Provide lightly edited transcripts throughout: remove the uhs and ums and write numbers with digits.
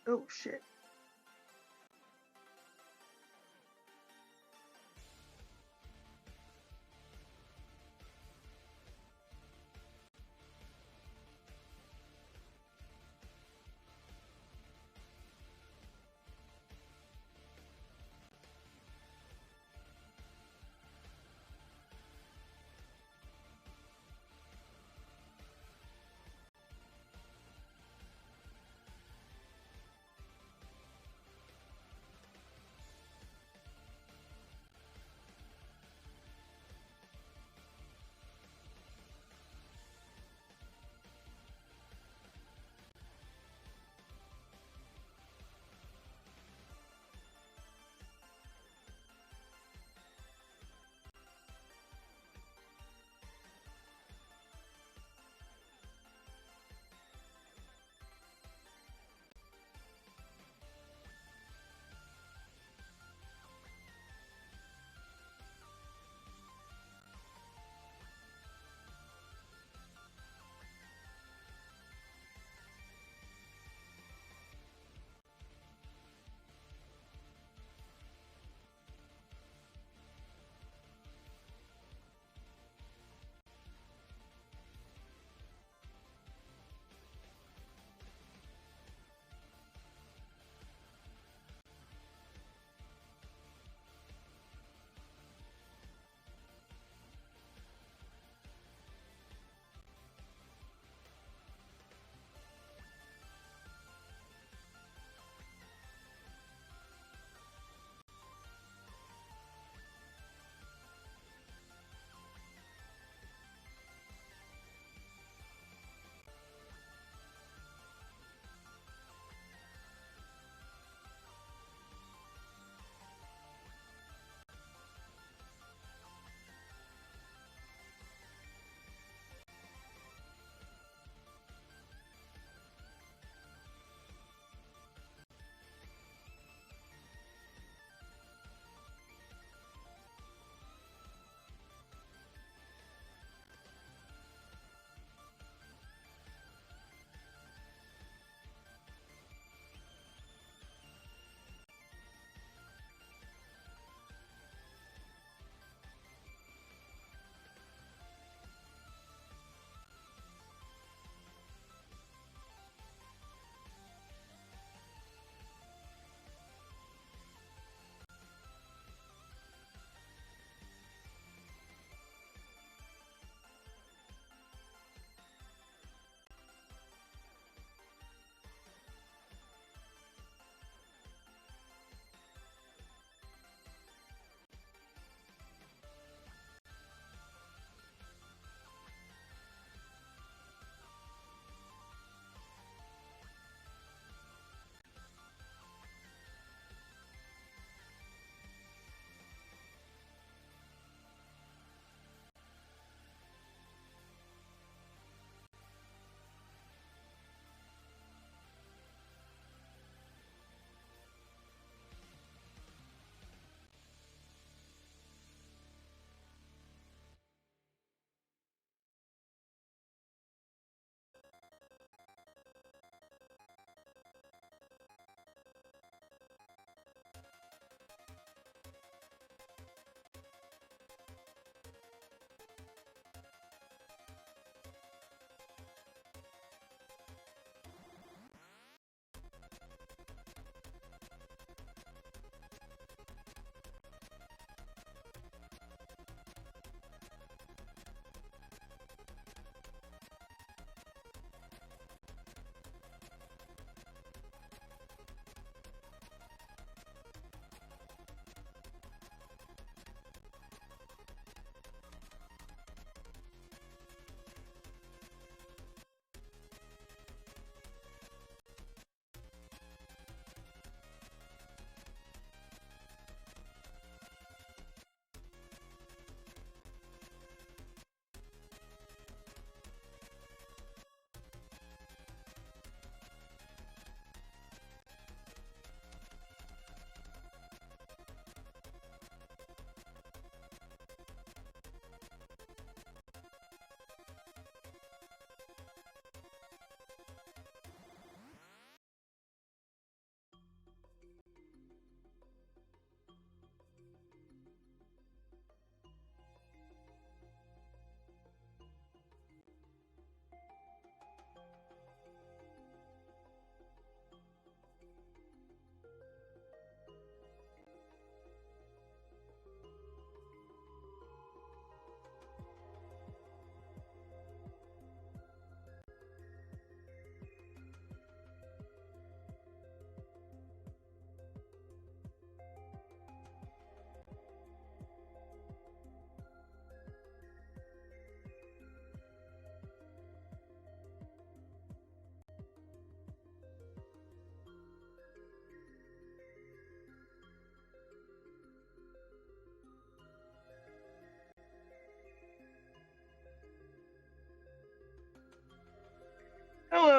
Oh shit.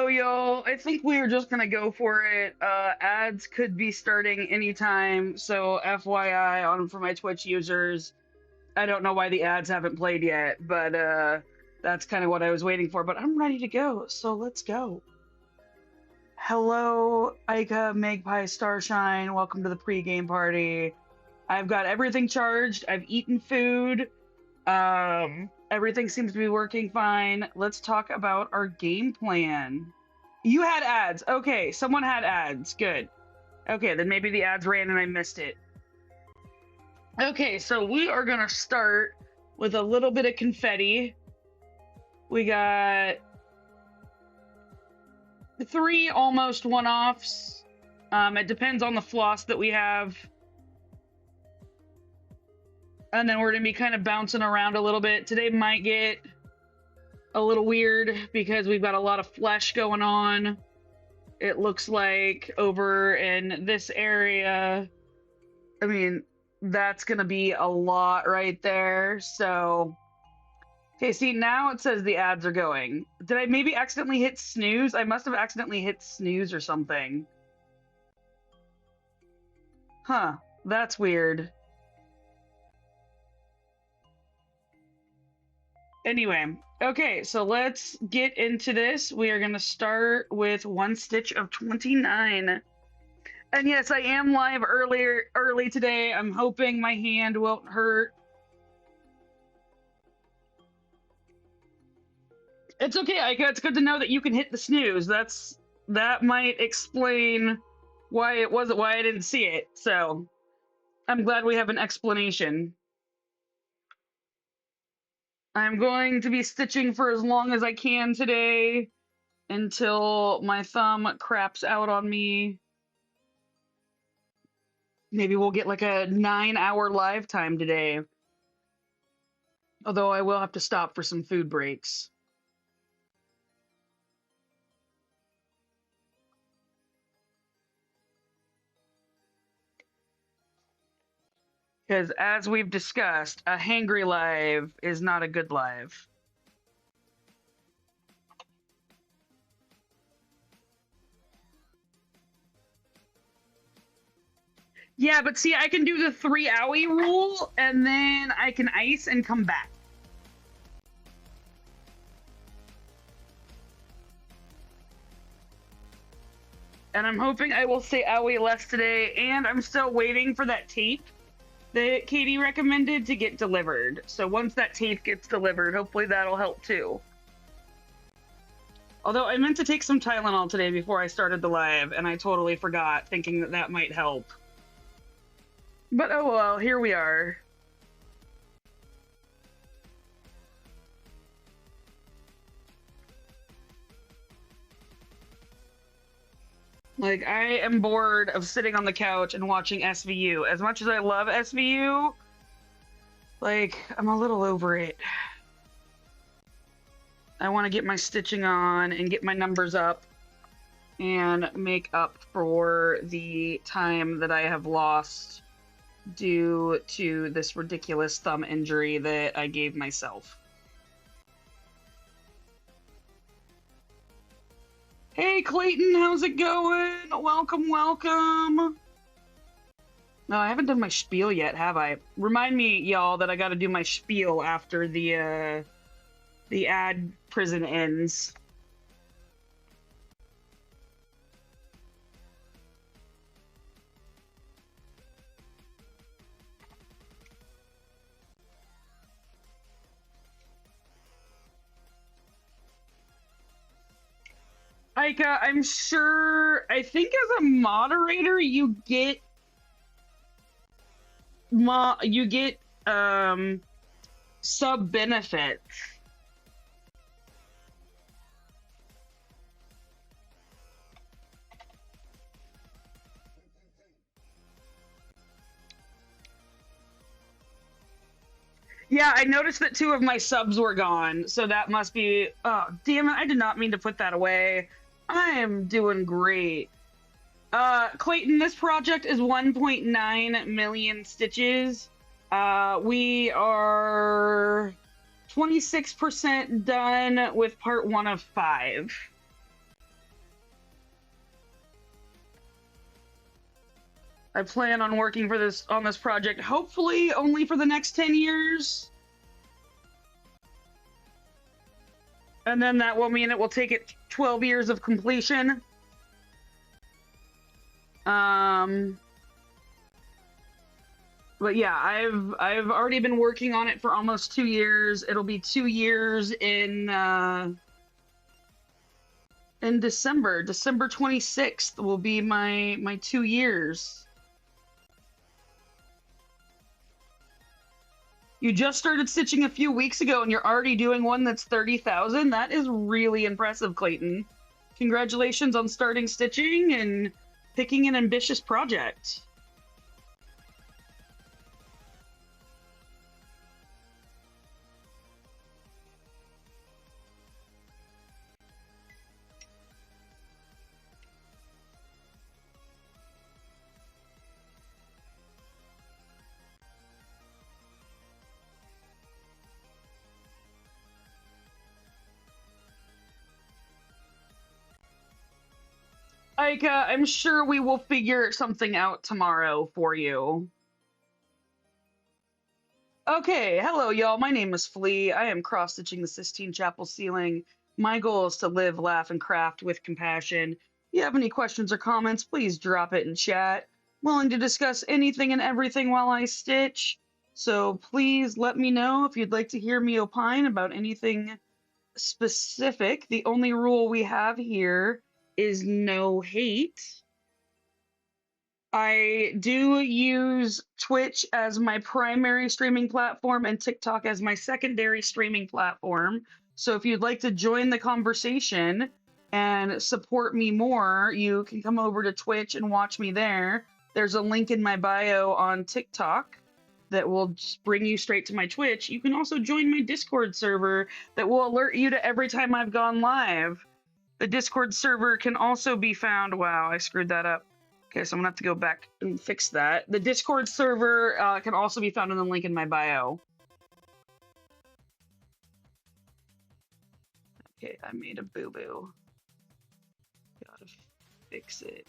So, y'all, I think we are just gonna go for it. Ads could be starting anytime, so FYI on for my Twitch users. I don't know why the ads haven't played yet, but that's kind of what I was waiting for. But I'm ready to go, so let's go. Hello, Ica, Magpie, Starshine. Welcome to the pregame party. I've got everything charged. I've eaten food. Everything seems to be working fine. Let's talk about our game plan. You had ads. Okay, someone had ads. Good. Okay, then maybe the ads ran and I missed it. Okay, so we are going to start with a little bit of confetti. We got 3 almost one-offs. It depends on the floss that we have. And then we're going to be kind of bouncing around a little bit. Today might get a little weird because we've got a lot of flesh going on. It looks like over in this area, I mean, that's going to be a lot right there. So, okay, see, now it says the ads are going. Did I maybe accidentally hit snooze? I must have accidentally hit snooze or something. Huh, that's weird. Anyway, okay, so let's get into this. We are going to start with 1 stitch of 29. And yes, I am live early today. I'm hoping my hand won't hurt. It's okay, Ika. It's good to know that you can hit the snooze. That might explain why I didn't see it. So I'm glad we have an explanation. I'm going to be stitching for as long as I can today until my thumb craps out on me. Maybe we'll get like a 9-hour live time today. Although I will have to stop for some food breaks. Because as we've discussed, a hangry live is not a good live. Yeah, but see, I can do the 3-hour rule, and then I can ice and come back. And I'm hoping I will say owie less today, and I'm still waiting for that tape that Katie recommended to get delivered. So once that tape gets delivered, hopefully that'll help too. Although I meant to take some Tylenol today before I started the live, and I totally forgot, thinking that that might help. But oh well, here we are. Like, I am bored of sitting on the couch and watching SVU. As much as I love SVU, like, I'm a little over it. I want to get my stitching on and get my numbers up and make up for the time that I have lost due to this ridiculous thumb injury that I gave myself. Hey, Clayton, how's it going? Welcome, welcome. No, I haven't done my spiel yet, have I? Remind me, y'all, that I gotta do my spiel after the ad prison ends. Ica, I'm sure, I think as a moderator, you get sub benefits. Yeah, I noticed that 2 of my subs were gone, so that must be... Oh, damn it, I did not mean to put that away. I am doing great. Clayton, this project is 1.9 million stitches. We are 26% done with part 1 of 5. I plan on working on this project, hopefully only for the next 10 years. And then that will mean it will take it 12 years of completion. But yeah, I've already been working on it for almost 2 years. It'll be 2 years in December. December 26th will be my 2 years. You just started stitching a few weeks ago and you're already doing one that's 30,000. That is really impressive, Clayton. Congratulations on starting stitching and picking an ambitious project. Aika, I'm sure we will figure something out tomorrow for you. Okay, hello y'all. My name is Flea. I am cross-stitching the Sistine Chapel ceiling. My goal is to live, laugh, and craft with compassion. If you have any questions or comments, please drop it in chat. Willing to discuss anything and everything while I stitch. So please let me know if you'd like to hear me opine about anything specific. The only rule we have here is no hate. I do use Twitch as my primary streaming platform and TikTok as my secondary streaming platform. So if you'd like to join the conversation and support me more, you can come over to Twitch and watch me there. There's a link in my bio on TikTok that will just bring you straight to my Twitch. You can also join my Discord server that will alert you to every time I've gone live. The Discord server can also be found. Wow, I screwed that up. Okay, so I'm gonna have to go back and fix that. The Discord server can also be found in the link in my bio. Okay, I made a boo-boo. Gotta fix it.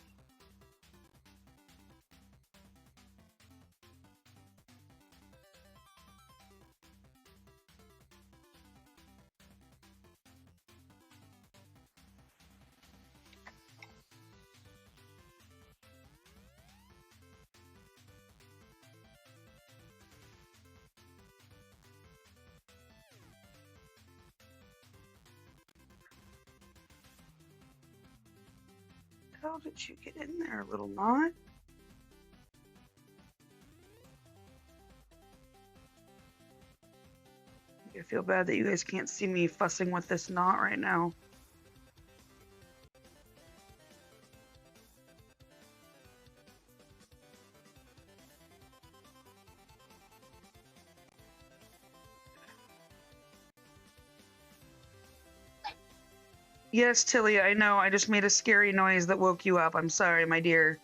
How did you get in there, little knot? I feel bad that you guys can't see me fussing with this knot right now. Yes, Tilly, I know. I just made a scary noise that woke you up. I'm sorry, my dear.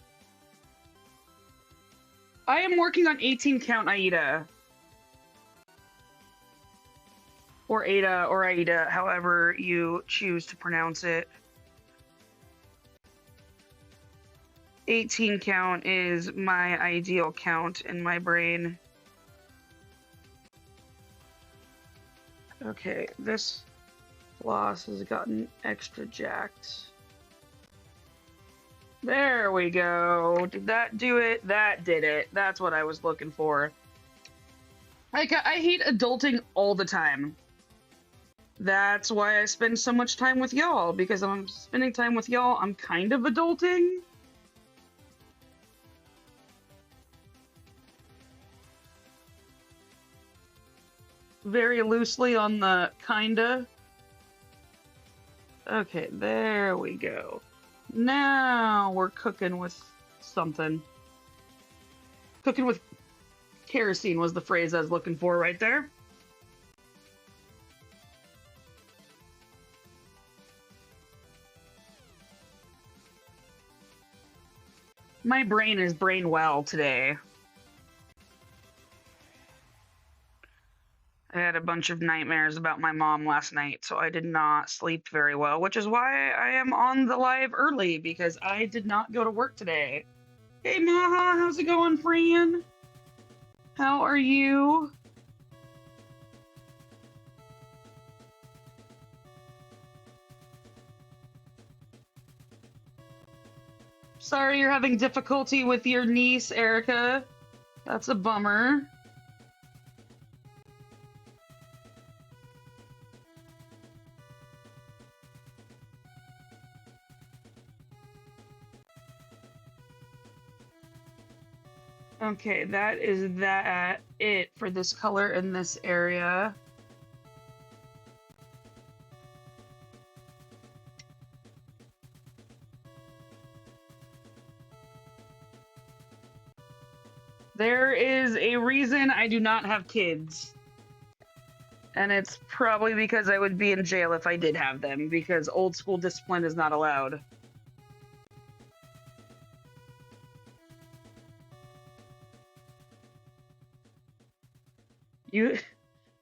I am working on 18 count Aida. Or Ada, or Aida, however you choose to pronounce it. 18 count is my ideal count in my brain. Okay, this floss has gotten extra jacked. There we go. Did that do it? That did it. That's what I was looking for. Like, I hate adulting all the time. That's why I spend so much time with y'all, because if I'm spending time with y'all, I'm kind of adulting. Very loosely on the kinda. Okay, there we go. Now we're cooking with something. Cooking with kerosene was the phrase I was looking for right there. My brain is brain well today. I had a bunch of nightmares about my mom last night, so I did not sleep very well, which is why I am on the live early, because I did not go to work today. Hey, Maha, how's it going, Fran? How are you? Sorry you're having difficulty with your niece, Erica. That's a bummer. Okay, that is it for this color in this area. There is a reason I do not have kids. And it's probably because I would be in jail if I did have them, because old school discipline is not allowed. You,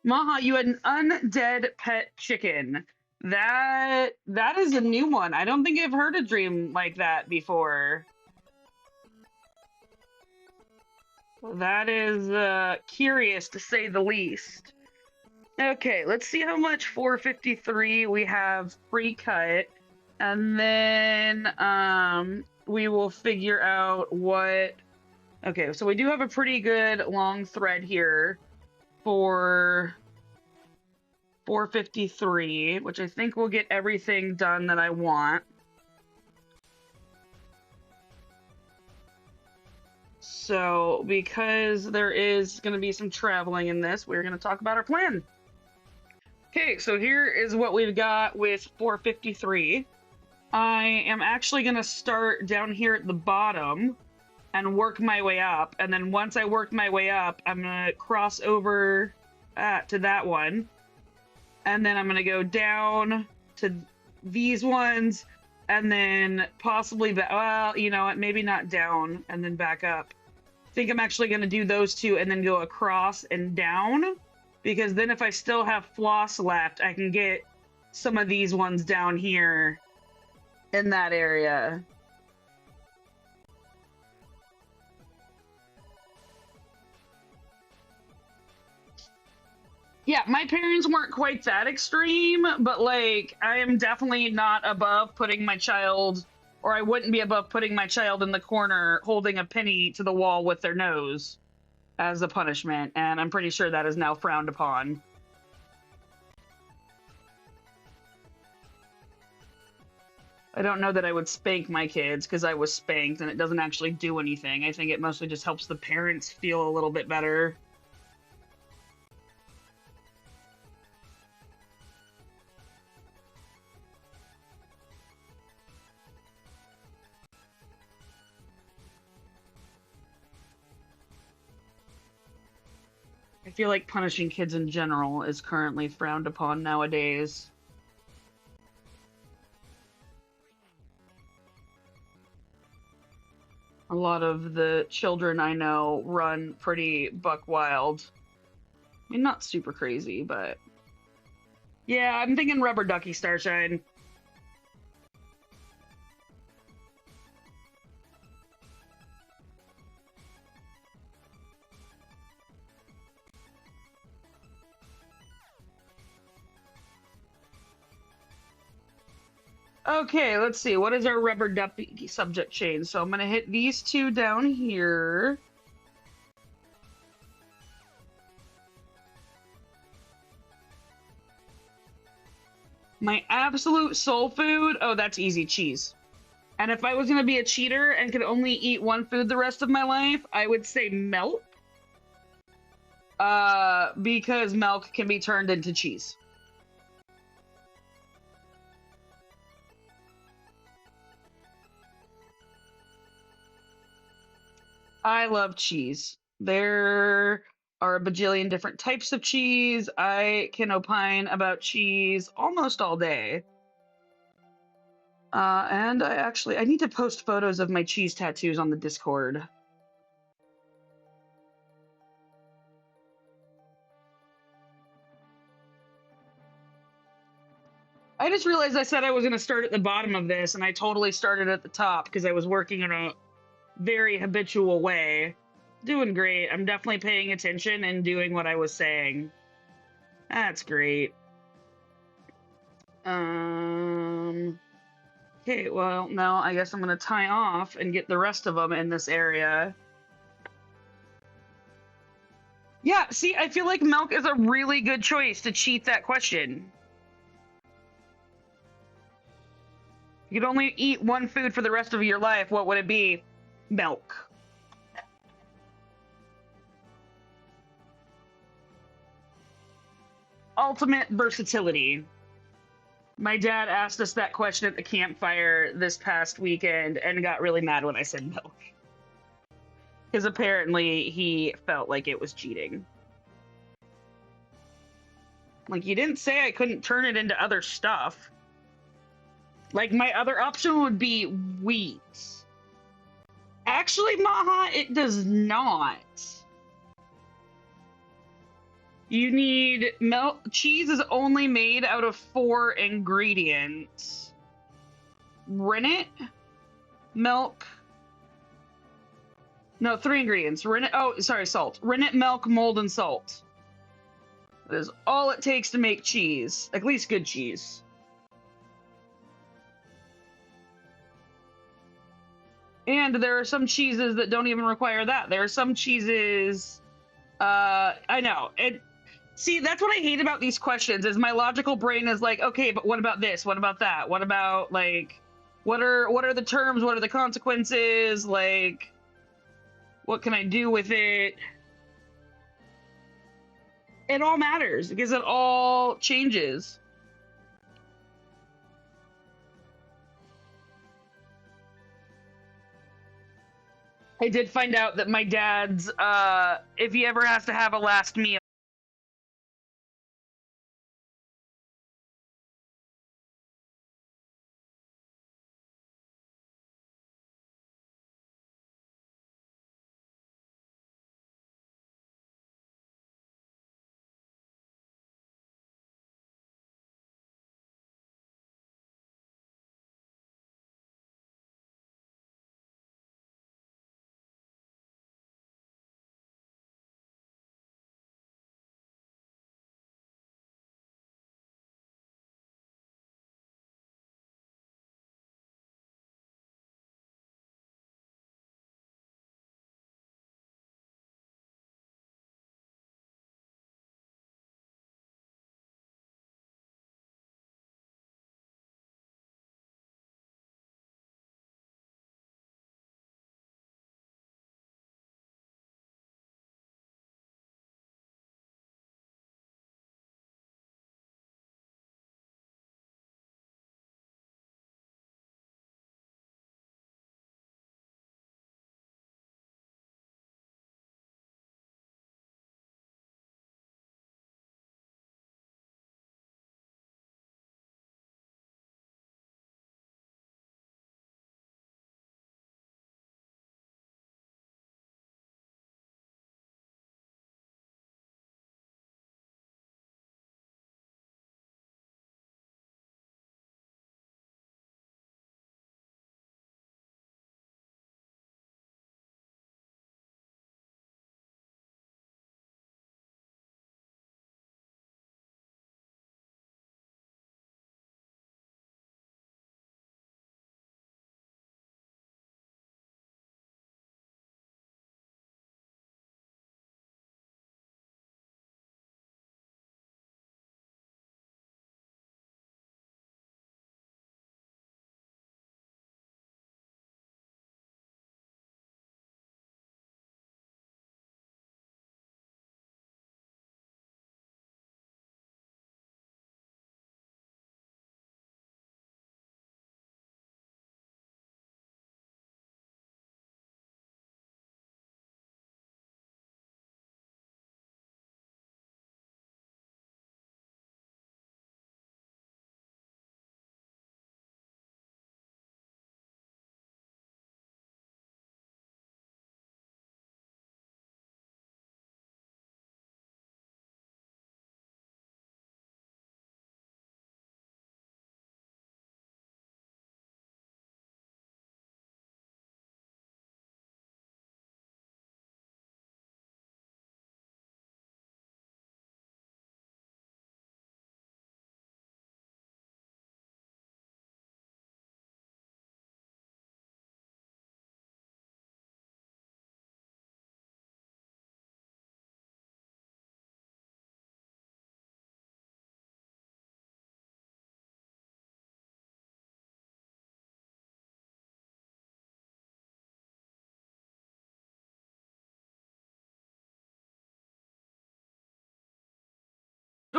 Maha, you had an undead pet chicken. That is a new one. I don't think I've heard a dream like that before. That is curious to say the least. Okay, let's see how much 453 we have pre-cut, and then we will figure out what. Okay, so we do have a pretty good long thread here for 453, which I think will get everything done that I want. So, because there is going to be some traveling in this, we're going to talk about our plan. Okay, so here is what we've got with 453. I am actually going to start down here at the bottom and work my way up. And then once I work my way up, I'm going to cross over to that one. And then I'm going to go down to these ones. And then possibly, well, you know what, maybe not down and then back up. I think I'm actually going to do those two and then go across and down. Because then if I still have floss left, I can get some of these ones down here in that area. Yeah, my parents weren't quite that extreme, but like I am definitely not above putting my child, or I wouldn't be above putting my child in the corner holding a penny to the wall with their nose as a punishment, and I'm pretty sure that is now frowned upon. I don't know that I would spank my kids because I was spanked and it doesn't actually do anything. I think it mostly just helps the parents feel a little bit better. I feel like punishing kids in general is currently frowned upon nowadays. A lot of the children I know run pretty buck wild. I mean, not super crazy, but yeah, I'm thinking rubber ducky starshine. Okay, let's see. What is our rubber ducky subject chain? So I'm going to hit these two down here. My absolute soul food, oh, that's easy, cheese. And if I was going to be a cheater and could only eat one food the rest of my life, I would say milk. Because milk can be turned into cheese. I love cheese. There are a bajillion different types of cheese. I can opine about cheese almost all day. And I need to post photos of my cheese tattoos on the Discord. I just realized I said I was going to start at the bottom of this, and I totally started at the top because I was working on very habitual way. Doing great. I'm definitely paying attention and doing what I was saying. That's great. Okay, well, now I guess I'm gonna tie off and get the rest of them in this area. Yeah, see, I feel like milk is a really good choice to cheat that question. You could only eat one food for the rest of your life. What would it be? Milk. Ultimate versatility. My dad asked us that question at the campfire this past weekend and got really mad when I said milk. Because apparently he felt like it was cheating. Like, you didn't say I couldn't turn it into other stuff. Like, my other option would be wheat. Actually, Maha, it does not. You need milk. Cheese is only made out of 4 ingredients: rennet, milk. No, 3 ingredients. Rennet. Oh, sorry, salt. Rennet, milk, mold, and salt. That is all it takes to make cheese. At least good cheese. And there are some cheeses that don't even require that. There are some cheeses. I know. See, that's what I hate about these questions. Is my logical brain is like, okay, but what about this? What about that? What about like, what are the terms? What are the consequences? Like, what can I do with it? It all matters because it all changes. I did find out that my dad's, if he ever has to have a last meal,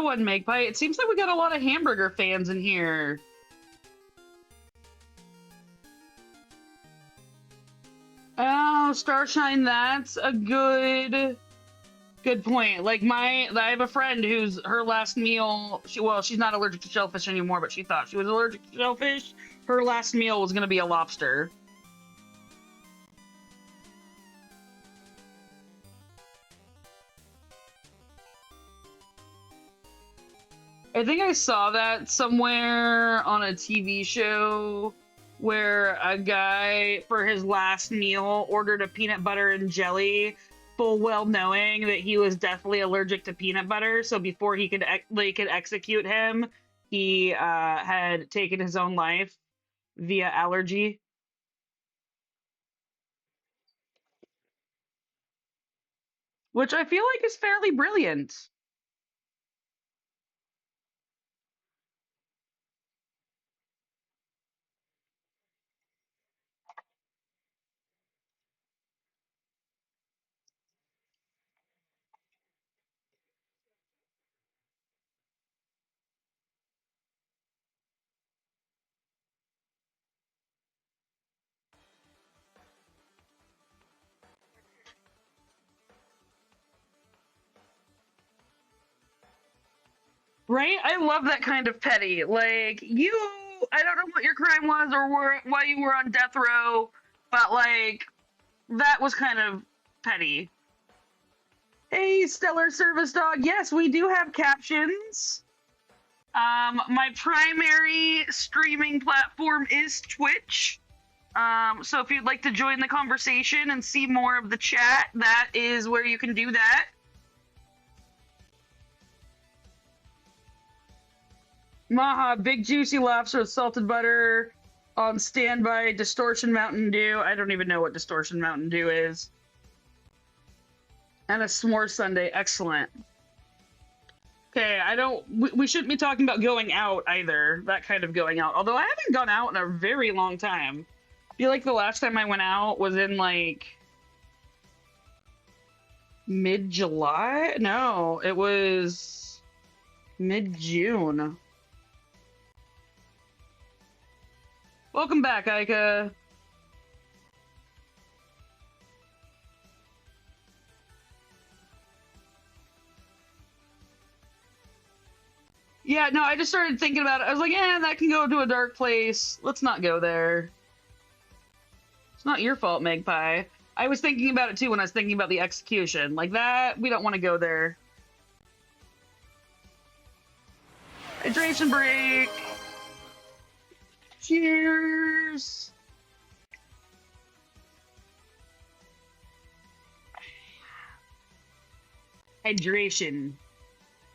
one, Magpie. It seems like we got a lot of hamburger fans in here. Oh, Starshine, that's a good point. Like I have a friend who's her last meal, she's not allergic to shellfish anymore, but she thought she was allergic to shellfish. Her last meal was going to be a lobster. I think I saw that somewhere on a TV show where a guy for his last meal ordered a peanut butter and jelly, full well knowing that he was definitely allergic to peanut butter. So before they could execute him, he had taken his own life via allergy. Which I feel like is fairly brilliant. Right? I love that kind of petty. Like, I don't know what your crime was or why you were on death row, but like, that was kind of petty. Hey, Stellar Service Dog. Yes, we do have captions. My primary streaming platform is Twitch. So if you'd like to join the conversation and see more of the chat, that is where you can do that. Maha, big juicy lobster with salted butter on standby, Distortion Mountain Dew. I don't even know what Distortion Mountain Dew is. And a s'more sundae. Excellent. Okay, we shouldn't be talking about going out either. That kind of going out. Although I haven't gone out in a very long time. I feel like the last time I went out was in like mid-July? No, it was mid-June. Welcome back, Aika. Yeah, no, I just started thinking about it. I was like, yeah, that can go to a dark place. Let's not go there. It's not your fault, Magpie. I was thinking about it too when I was thinking about the execution. Like that, we don't want to go there. Hydration break. Cheers. Hydration.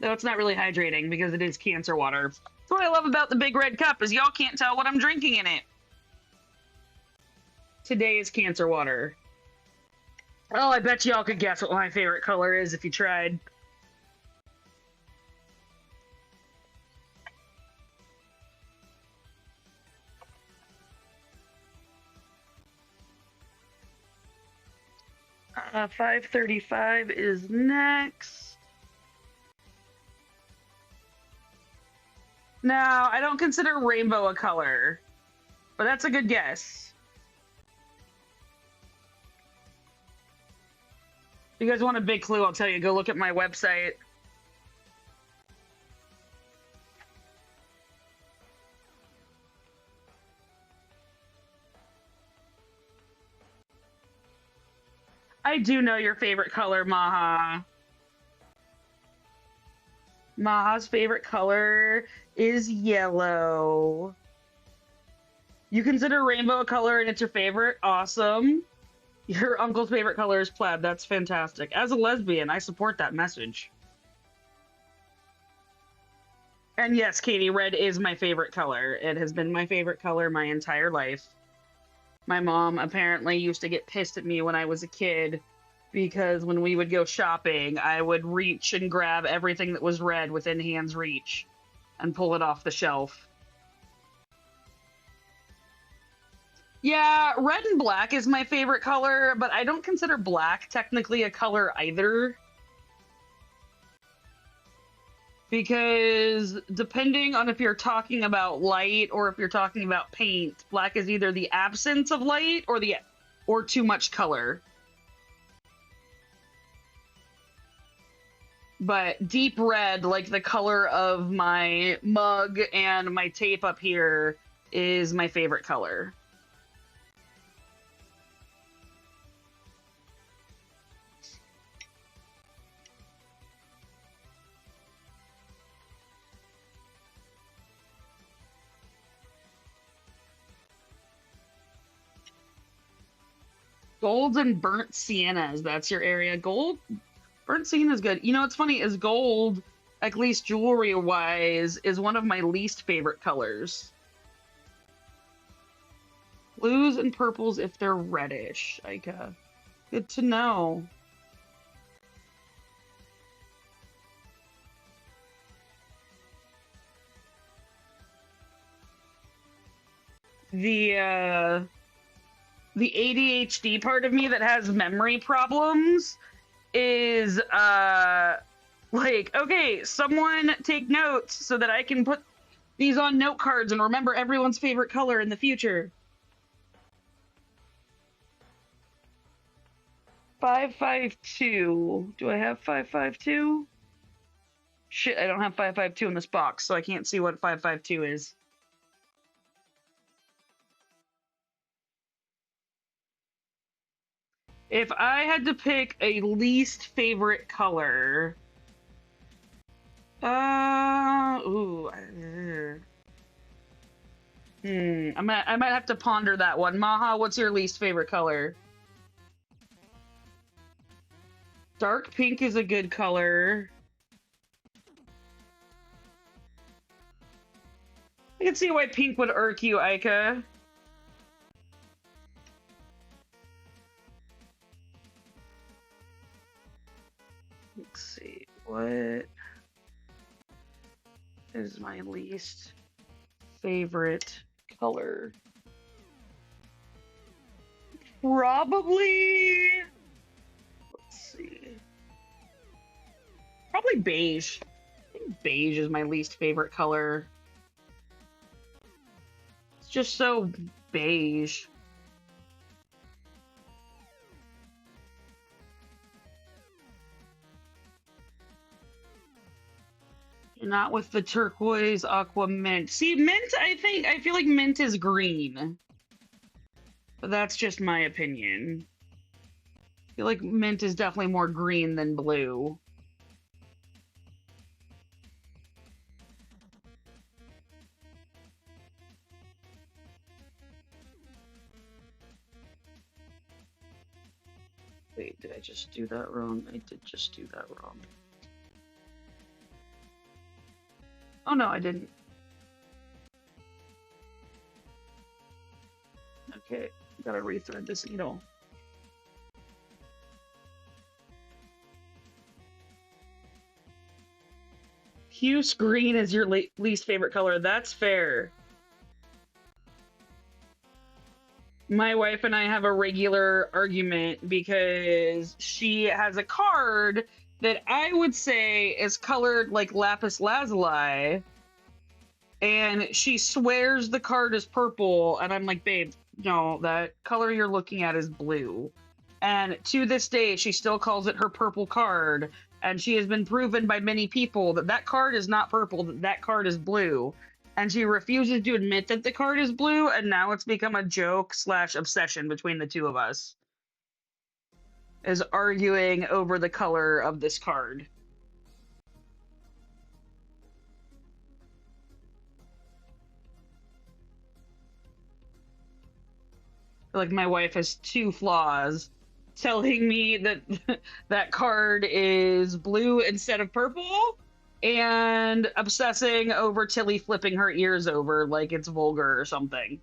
Though it's not really hydrating because it is cancer water. That's what I love about the big red cup is y'all can't tell what I'm drinking in it. Today is cancer water. Oh, I bet y'all could guess what my favorite color is if you tried. Uh, 535 is next. Now, I don't consider rainbow a color, but that's a good guess. If you guys want a big clue, I'll tell you. Go look at my website. I do know your favorite color, Maha. Maha's favorite color is yellow. You consider rainbow a color and it's your favorite? Awesome. Your uncle's favorite color is plaid. That's fantastic. As a lesbian, I support that message. And yes, Katie, red is my favorite color. It has been my favorite color my entire life. My mom apparently used to get pissed at me when I was a kid because when we would go shopping, I would reach and grab everything that was red within hand's reach and pull it off the shelf. Yeah, red and black is my favorite color, but I don't consider black technically a color either. because depending on if you're talking about light or if you're talking about paint, black is either the absence of light or too much color. But deep red, like the color of my mug and my tape up here, is my favorite color. Golds and burnt siennas, that's your area. Gold, burnt sienna is good. You know what's funny is gold, at least jewelry wise, is one of my least favorite colors. Blues and purples if they're reddish. Good to know. The ADHD part of me that has memory problems is like, okay, someone take notes so that I can put these on note cards and remember everyone's favorite color in the future. 552. Do I have 552? Shit, I don't have 552 in this box, so I can't see what 552 is. If I had to pick a least favorite color, ooh, I might have to ponder that one. Maha, what's your least favorite color? Dark pink is a good color. I can see why pink would irk you, Aika. Let's see, what is my least favorite color? Probably, let's see, probably beige. I think beige is my least favorite color. It's just so beige. Not with the turquoise aqua mint. See, mint, I feel like mint is green. But that's just my opinion. I feel like mint is definitely more green than blue. Wait, did I just do that wrong? I did just do that wrong. Oh no, I didn't. Okay, gotta rethread this needle. Puce green is your least favorite color. That's fair. My wife and I have a regular argument because she has a card that I would say is colored like lapis lazuli, and she swears the card is purple, and I'm like, babe, no, that color you're looking at is blue. And to this day, she still calls it her purple card, and she has been proven by many people that that card is not purple, that that card is blue. And she refuses to admit that the card is blue, and now it's become a joke / obsession between the two of us. Is arguing over the color of this card. Like, my wife has two flaws. Telling me that that card is blue instead of purple, and obsessing over Tilly flipping her ears over like it's vulgar or something.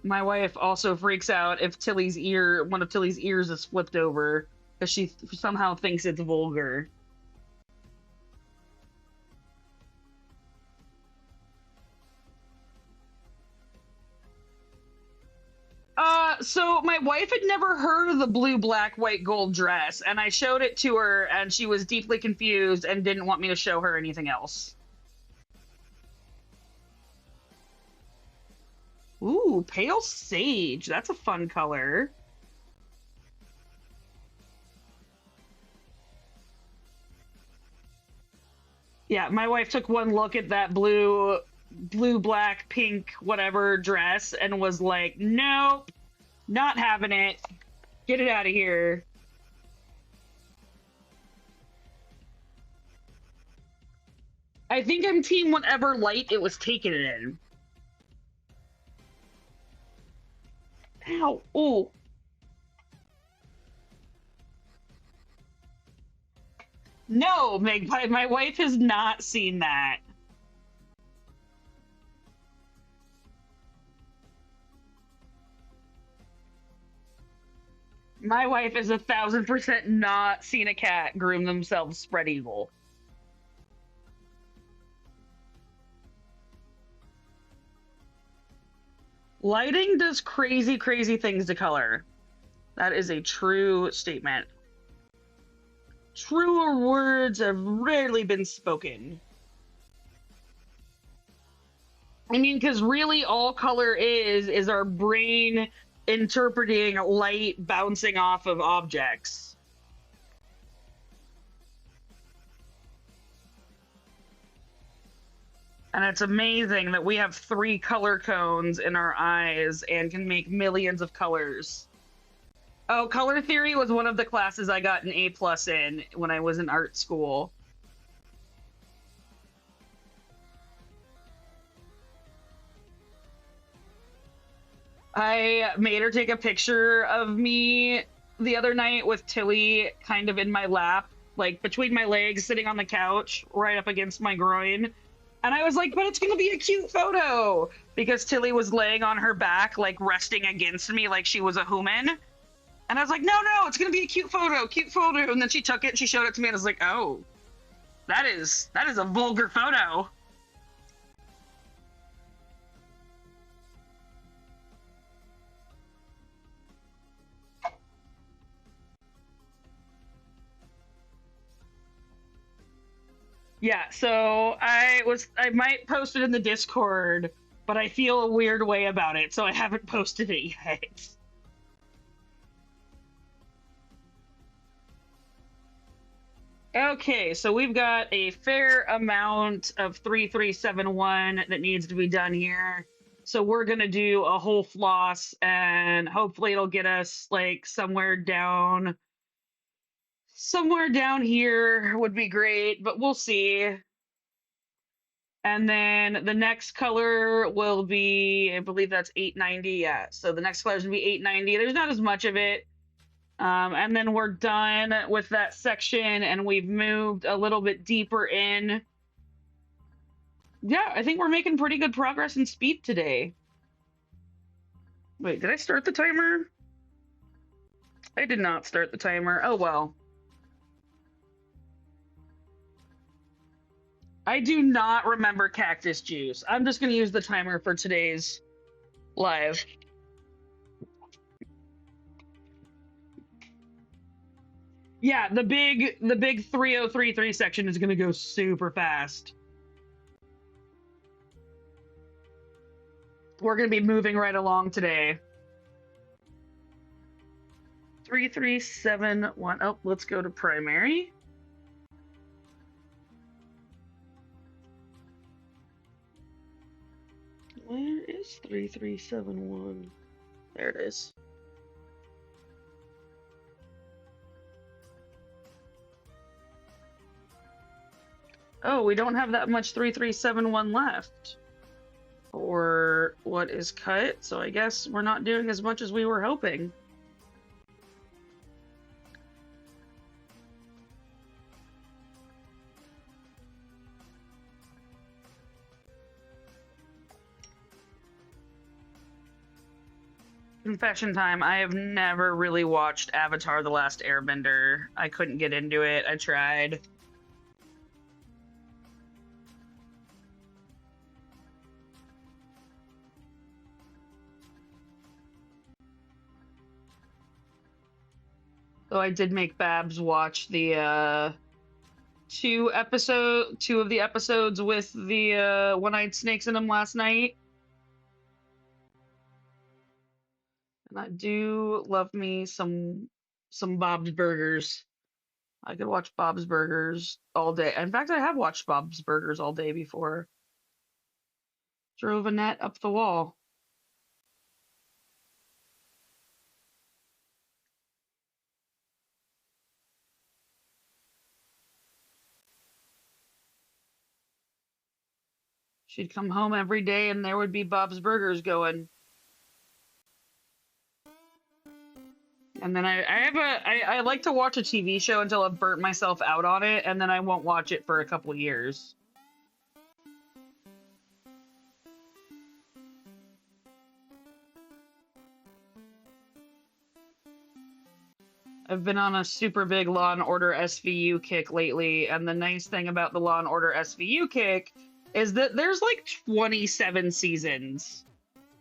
My wife also freaks out if one of Tilly's ears is flipped over because she somehow thinks it's vulgar. So my wife had never heard of the blue, black, white, gold dress, and I showed it to her, and she was deeply confused and didn't want me to show her anything else. Ooh, pale sage. That's a fun color. Yeah, my wife took one look at that blue, black, pink, whatever dress and was like, nope, not having it. Get it out of here. I think I'm team whatever light it was taken in. Ow. Ooh. No, Meg, my wife has not seen that. My wife is 1,000% not seen a cat groom themselves spread eagle. Lighting does crazy, crazy things to color. That is a true statement. Truer words have rarely been spoken. I mean, because really all color is our brain interpreting light bouncing off of objects. And it's amazing that we have 3 color cones in our eyes and can make millions of colors. Oh, color theory was one of the classes I got an A plus in when I was in art school. I made her take a picture of me the other night with Tilly kind of in my lap, like between my legs, sitting on the couch, right up against my groin. And I was like, but it's going to be a cute photo because Tilly was laying on her back, like resting against me like she was a human. And I was like, no, it's going to be a cute photo, cute photo. And then she took it, she showed it to me, and I was like, oh, that is a vulgar photo. Yeah, so I might post it in the Discord, but I feel a weird way about it, so I haven't posted it yet. Okay, so we've got a fair amount of 3371 that needs to be done here. So we're gonna do a whole floss, and hopefully it'll get us like somewhere down here would be great, but we'll see. And then the next color will be, I believe that's 890. Yeah. So the next color is gonna be 890. There's not as much of it. And then we're done with that section and we've moved a little bit deeper in. Yeah, I think we're making pretty good progress in speed today. Wait, did I start the timer? I did not start the timer. Oh well. I do not remember cactus juice. I'm just going to use the timer for today's live. Yeah, the big 3033 section is going to go super fast. We're going to be moving right along today. 3371. Oh, let's go to primary. Where is 3371? There it is. Oh, we don't have that much 3371 left. Or what is cut, so I guess we're not doing as much as we were hoping. Confession time, I have never really watched Avatar: The Last Airbender. I couldn't get into it. I tried. So I did make Babs watch the two of the episodes with the one-eyed snakes in them last night. And I do love me some Bob's Burgers. I could watch Bob's Burgers all day. In fact, I have watched Bob's Burgers all day before. Drove a net up the wall. She'd come home every day and there would be Bob's Burgers going. And then I like to watch a TV show until I've burnt myself out on it, and then I won't watch it for a couple years. I've been on a super big Law and Order SVU kick lately, and the nice thing about the Law and Order SVU kick is that there's like 27 seasons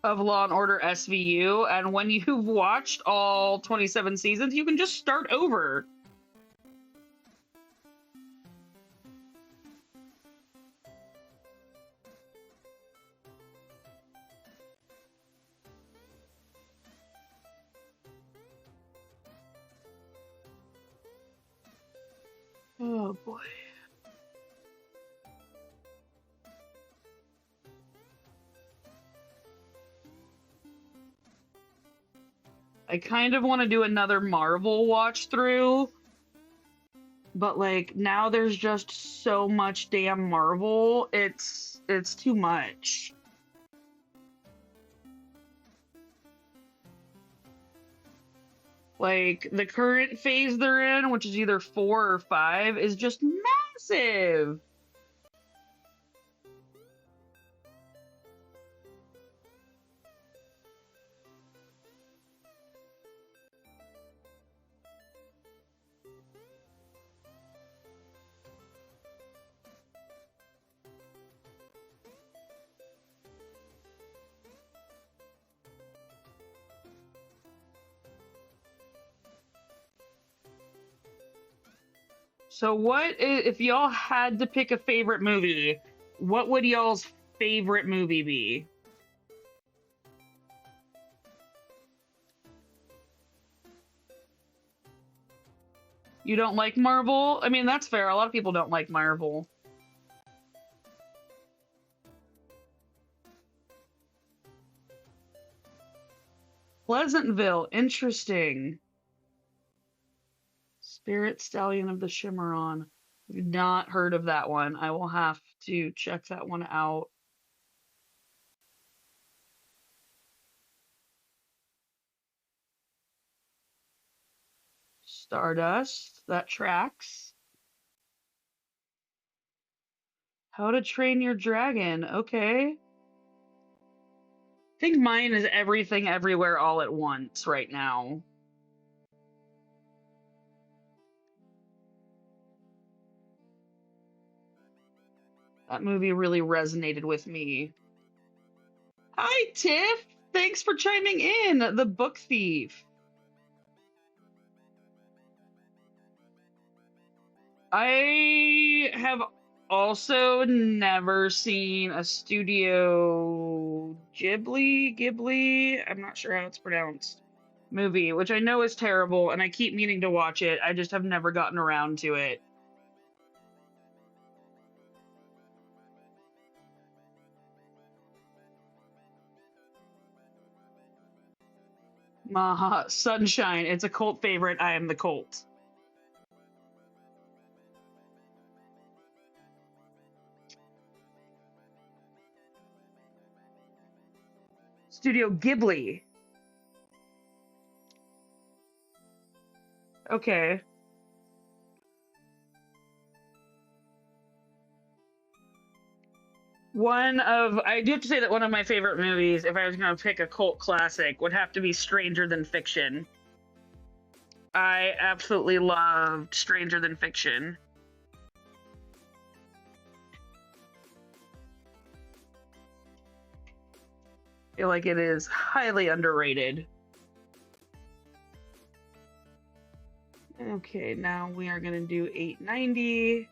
of Law and Order SVU, and when you've watched all 27 seasons, you can just start over. Oh boy. I kind of want to do another Marvel watch through, but like now there's just so much damn Marvel. It's too much. Like the current phase they're in, which is either 4 or 5, is just massive. So if y'all had to pick a favorite movie, what would y'all's favorite movie be? You don't like Marvel? I mean, that's fair. A lot of people don't like Marvel. Pleasantville, interesting. Spirit Stallion of the Cimarron. I've not heard of that one. I will have to check that one out. Stardust, that tracks. How to Train Your Dragon, okay. I think mine is Everything Everywhere All at Once right now. That movie really resonated with me. Hi, Tiff! Thanks for chiming in, The Book Thief. I have also never seen a Studio Ghibli, I'm not sure how it's pronounced, movie, which I know is terrible, and I keep meaning to watch it. I just have never gotten around to it. Maha, Sunshine. It's a cult favorite. I am the cult. Studio Ghibli. Okay. I do have to say that one of my favorite movies, if I was going to pick a cult classic, would have to be Stranger Than Fiction. I absolutely loved Stranger Than Fiction. I feel like it is highly underrated. Okay, now we are gonna do 890.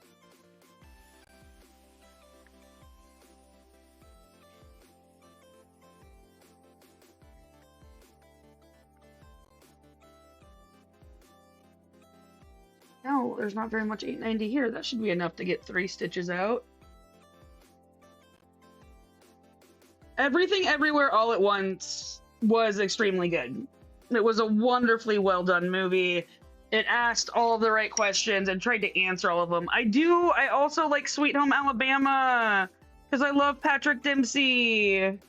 No, there's not very much 890 here. That should be enough to get 3 stitches out. Everything Everywhere All at Once was extremely good. It was a wonderfully well done movie. It asked all of the right questions and tried to answer all of them. I also like Sweet Home Alabama because I love Patrick Dempsey.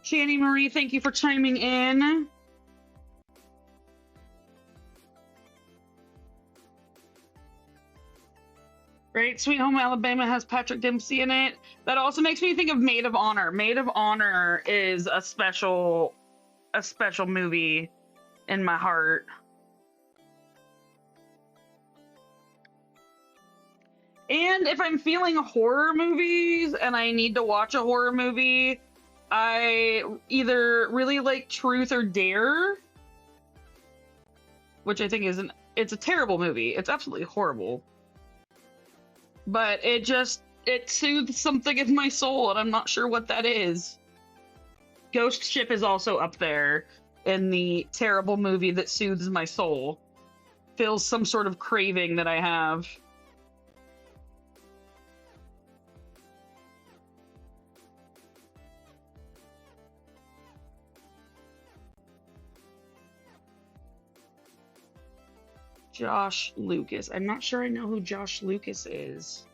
Shani Marie, thank you for chiming in. Right, Sweet Home Alabama has Patrick Dempsey in it. That also makes me think of Maid of Honor. Maid of Honor is a special movie in my heart. And if I'm feeling horror movies and I need to watch a horror movie, I either really like Truth or Dare, which I think it's a terrible movie. It's absolutely horrible. But it soothes something in my soul, and I'm not sure what that is. Ghost Ship is also up there in the terrible movie that soothes my soul. Fills some sort of craving that I have. Josh Lucas. I'm not sure I know who Josh Lucas is.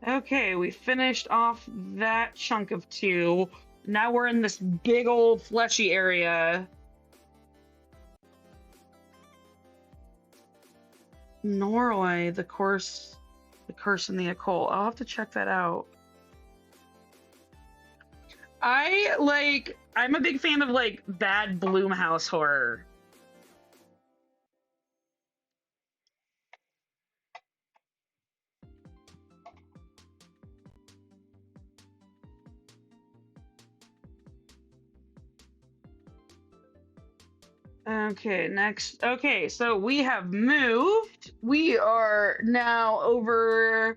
Okay, we finished off that chunk of 2. Now we're in this big old fleshy area. Norway, the Curse and the Occult. I'll have to check that out. I'm a big fan of like bad Blumhouse horror. Okay, next. Okay, so we have moved. We are now over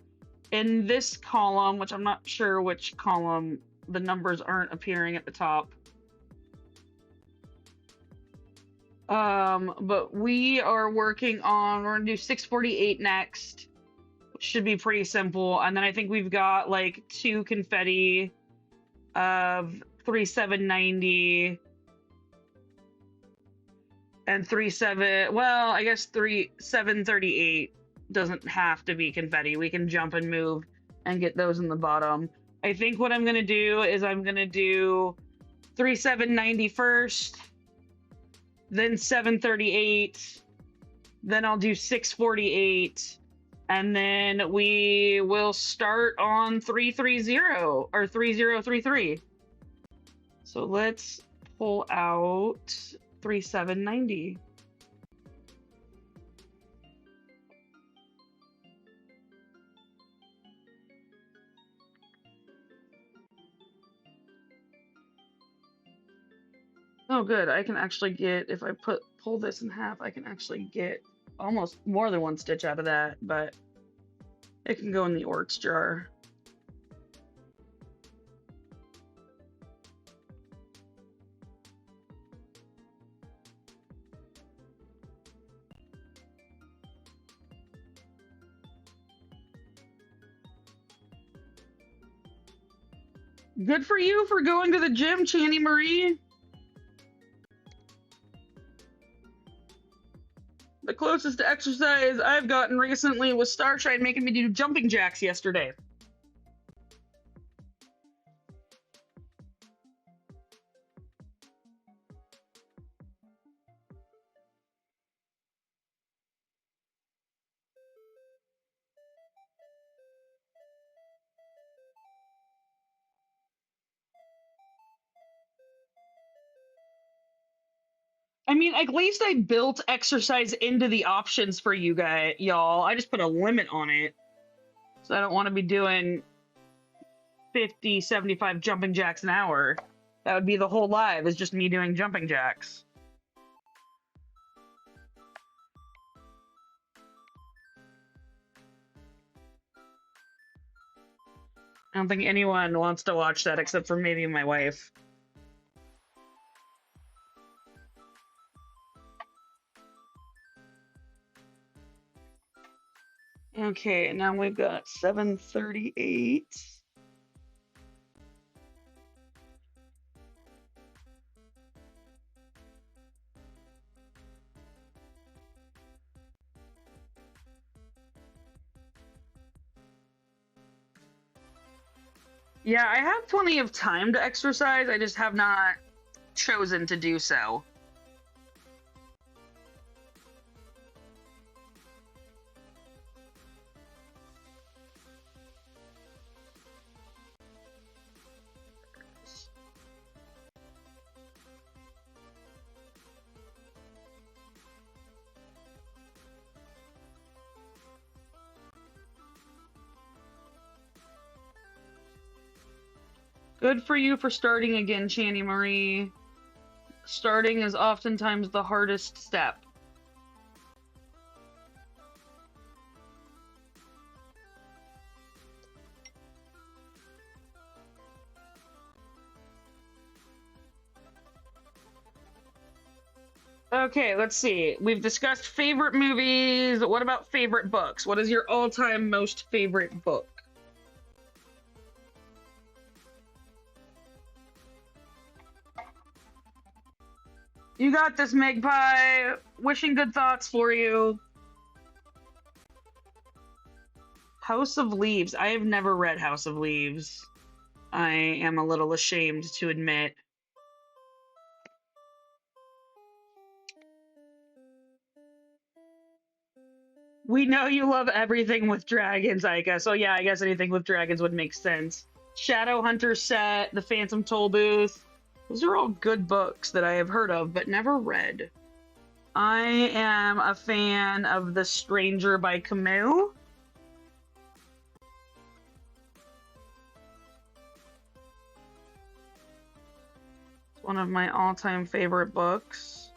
in this column, which I'm not sure which column. The numbers aren't appearing at the top. But we are working on, we're gonna do 648 next, which should be pretty simple. And then I think we've got like 2 confetti of 3790 and 3738 doesn't have to be confetti. We can jump and move and get those in the bottom. I think what I'm gonna do is I'm gonna do 3790 first, then 738, then I'll do 648, and then we will start on 330 or 3033. So let's pull out 3790. Oh, good. I can actually get, if I pull this in half, I can actually get almost more than 1 stitch out of that, but it can go in the orts jar. Good for you for going to the gym, Channy Marie. The closest to exercise I've gotten recently was Starshine making me do jumping jacks yesterday. I mean, at least I built exercise into the options for you guys, y'all. I just put a limit on it. So I don't want to be doing 50, 75 jumping jacks an hour. That would be the whole live, is just me doing jumping jacks. I don't think anyone wants to watch that except for maybe my wife. Okay, now we've got 7:38. Yeah, I have plenty of time to exercise. I just have not chosen to do so. Good for you for starting again, Channy Marie. Starting is oftentimes the hardest step. Okay, let's see. We've discussed favorite movies. What about favorite books? What is your all-time most favorite book? You got this, Magpie. Wishing good thoughts for you. House of Leaves. I have never read House of Leaves. I am a little ashamed to admit. We know you love everything with dragons, Aika. So yeah, I guess anything with dragons would make sense. Shadowhunter Set, The Phantom Tollbooth. Those are all good books that I have heard of, but never read. I am a fan of The Stranger by Camus. It's one of my all-time favorite books.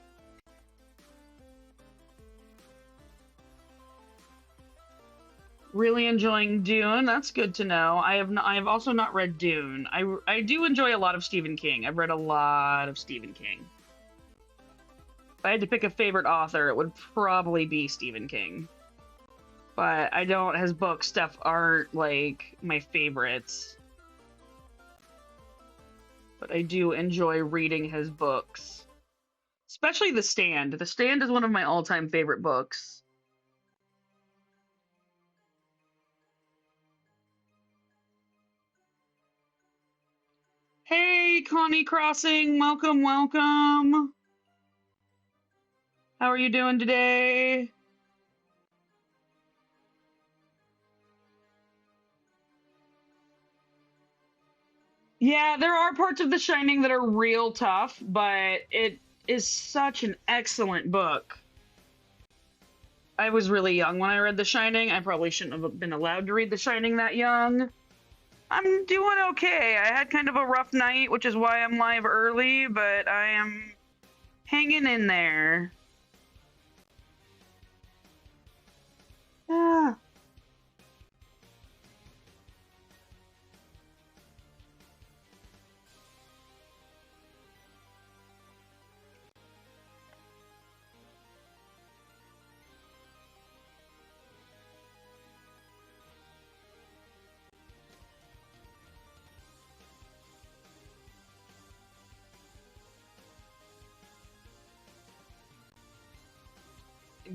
Really enjoying Dune. That's good to know. I have also not read Dune. I do enjoy a lot of Stephen King. I've read a lot of Stephen King. If I had to pick a favorite author, it would probably be Stephen King. But I don't, his book stuff aren't like my favorites. But I do enjoy reading his books. Especially The Stand. The Stand is one of my all-time favorite books. Hey, Connie Crossing, welcome, welcome. How are you doing today? Yeah, there are parts of The Shining that are real tough, but it is such an excellent book. I was really young when I read The Shining. I probably shouldn't have been allowed to read The Shining that young. I'm doing okay. I had kind of a rough night, which is why I'm live early, but I am hanging in there. Yeah.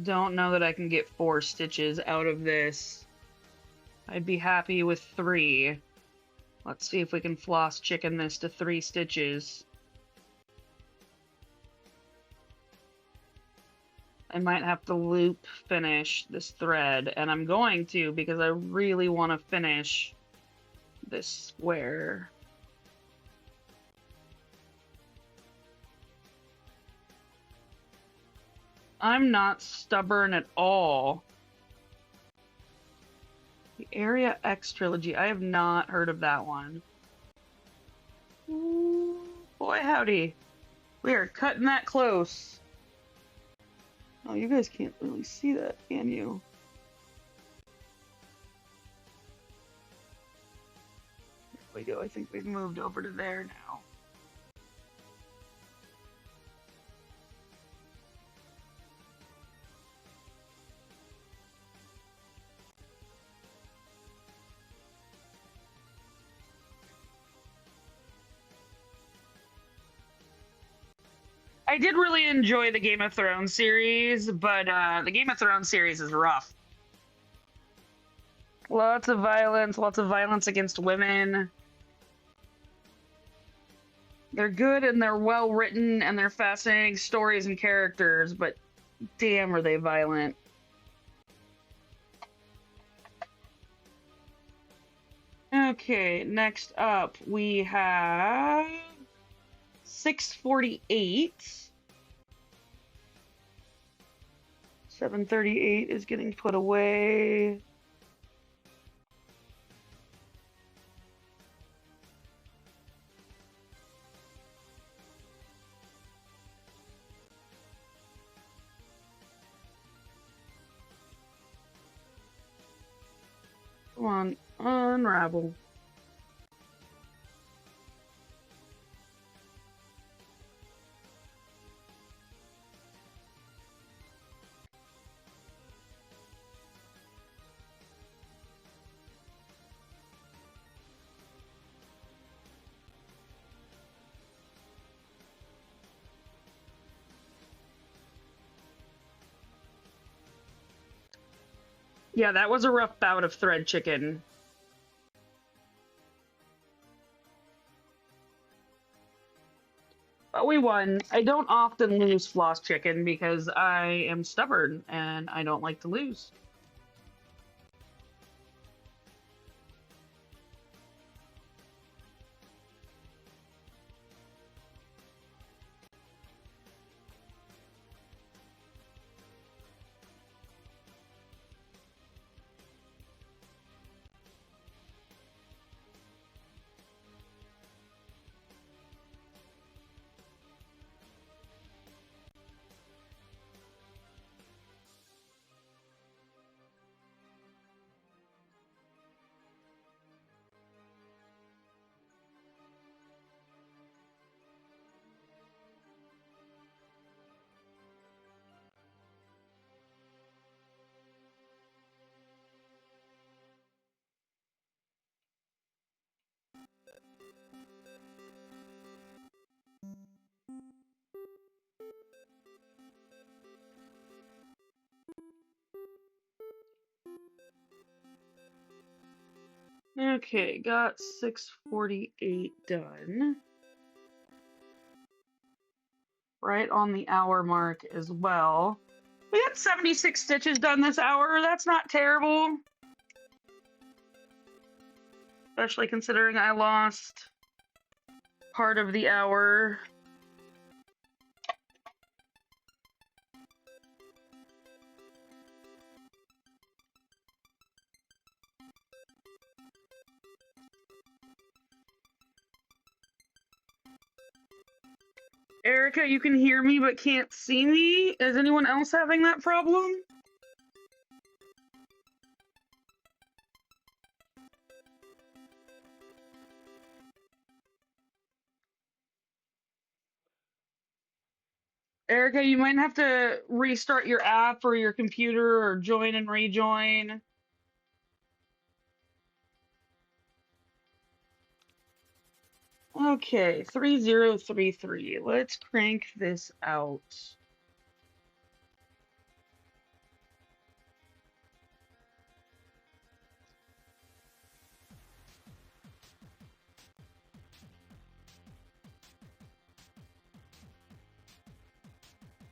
Don't know that I can get 4 stitches out of this. I'd be happy with 3. Let's see if we can floss chicken this to 3 stitches. I might have to loop finish this thread, and I'm going to because I really want to finish this square. I'm not stubborn at all. The Area X trilogy. I have not heard of that one. Ooh, boy, howdy. We are cutting that close. Oh, you guys can't really see that, can you? There we go. I think we've moved over to there now. I did really enjoy the Game of Thrones series, but the Game of Thrones series is rough. Lots of violence against women. They're good and they're well written and they're fascinating stories and characters, but damn, are they violent. Okay, next up we have 648. 738 is getting put away. Come on, unravel. Yeah, that was a rough bout of thread chicken. But we won. I don't often lose floss chicken because I am stubborn and I don't like to lose. Okay, got 648 done. Right on the hour mark as well. We got 76 stitches done this hour. That's not terrible. Especially considering I lost part of the hour. Erica, you can hear me but can't see me. Is anyone else having that problem? Erica, you might have to restart your app or your computer or join and rejoin. Okay, 3033. Let's crank this out.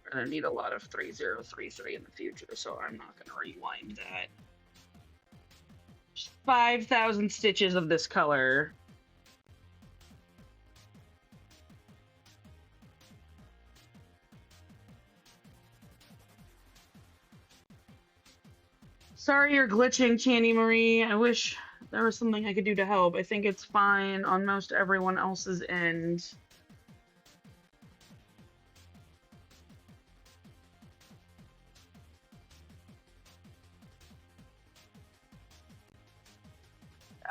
We're gonna need a lot of 3033 in the future, so I'm not gonna rewind that. 5,000 stitches of this color. Sorry you're glitching, Channy Marie. I wish there was something I could do to help. I think it's fine on most everyone else's end.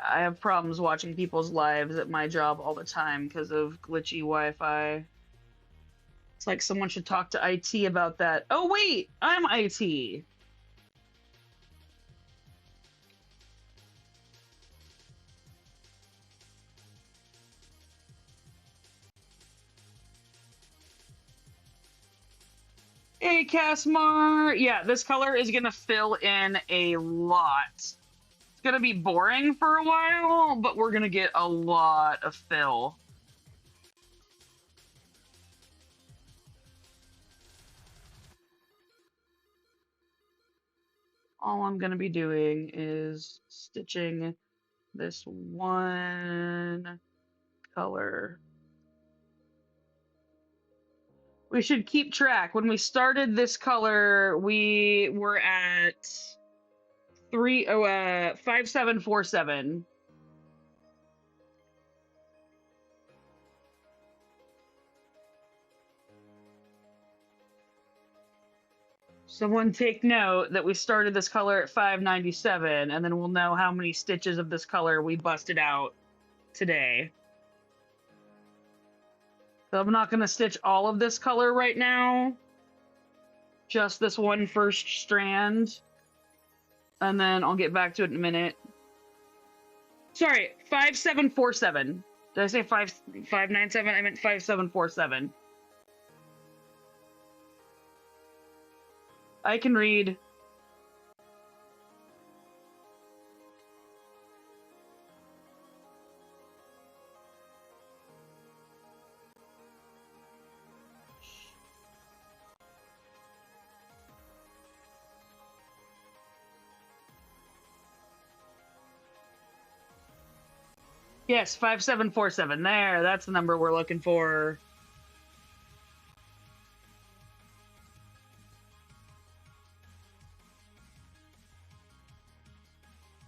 I have problems watching people's lives at my job all the time because of glitchy Wi-Fi. It's like someone should talk to IT about that. Oh wait, I'm IT. Hey, Casmar. Yeah, this color is gonna fill in a lot. It's gonna be boring for a while, but we're gonna get a lot of fill. All I'm gonna be doing is stitching this one color. We should keep track. When we started this color, we were at 5747. Someone take note that we started this color at 597, and then we'll know how many stitches of this color we busted out today. So I'm not going to stitch all of this color right now, just this one first strand, and then I'll get back to it in a minute. Sorry, 5747. Did I say 597? I meant 5747. I can read. Yes, 5747. There, that's the number we're looking for.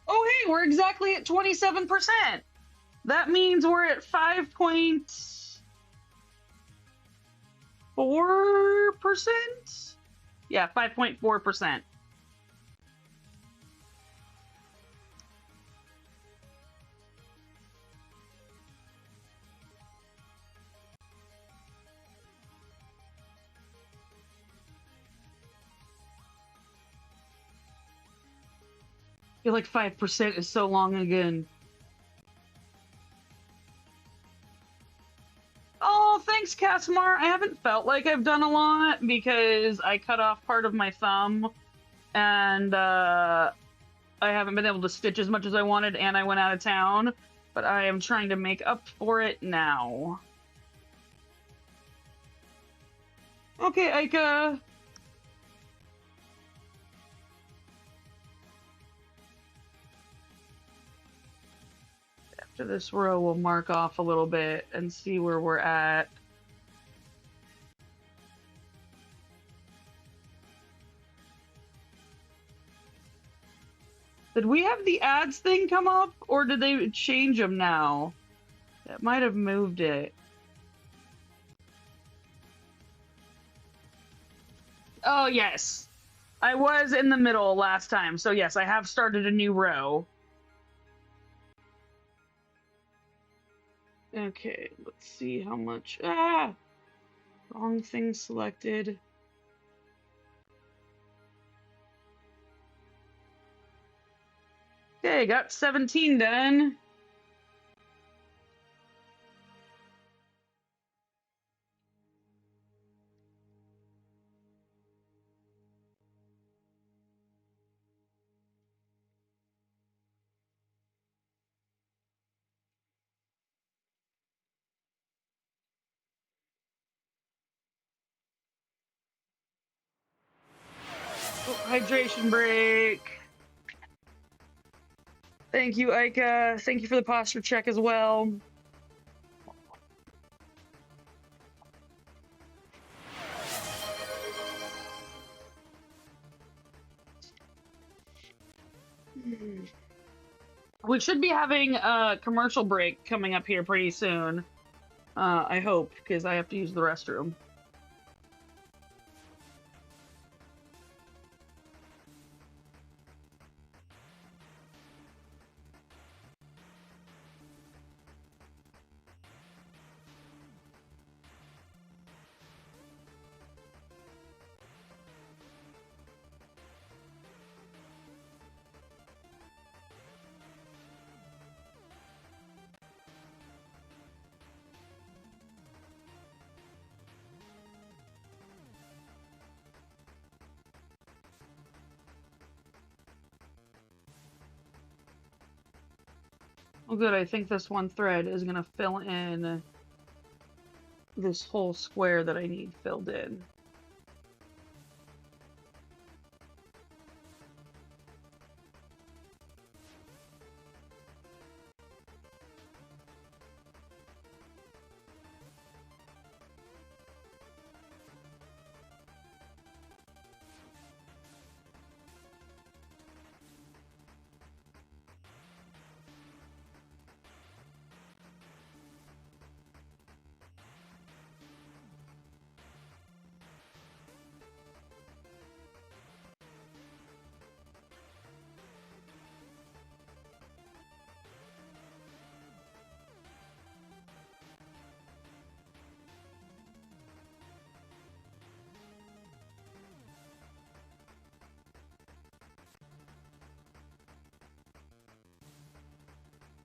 Oh, hey, we're exactly at 27%. That means we're at 5.4%? Yeah, 5.4%. I feel like 5% is so long again. Oh, thanks, Casimar. I haven't felt like I've done a lot because I cut off part of my thumb and I haven't been able to stitch as much as I wanted and I went out of town, but I am trying to make up for it now. Okay, Aika. After this row, we'll mark off a little bit and see where we're at. Did we have the ads thing come up, or did they change them now? That might have moved it. Oh, yes. I was in the middle last time, so yes, I have started a new row. Okay, let's see how much. Ah! Wrong thing selected. Okay, got 17 done. Oh, hydration break. Thank you, Aika. Thank you for the posture check as well. We should be having a commercial break coming up here pretty soon. I hope, because I have to use the restroom. Oh, good. I think this one thread is going to fill in this whole square that I need filled in.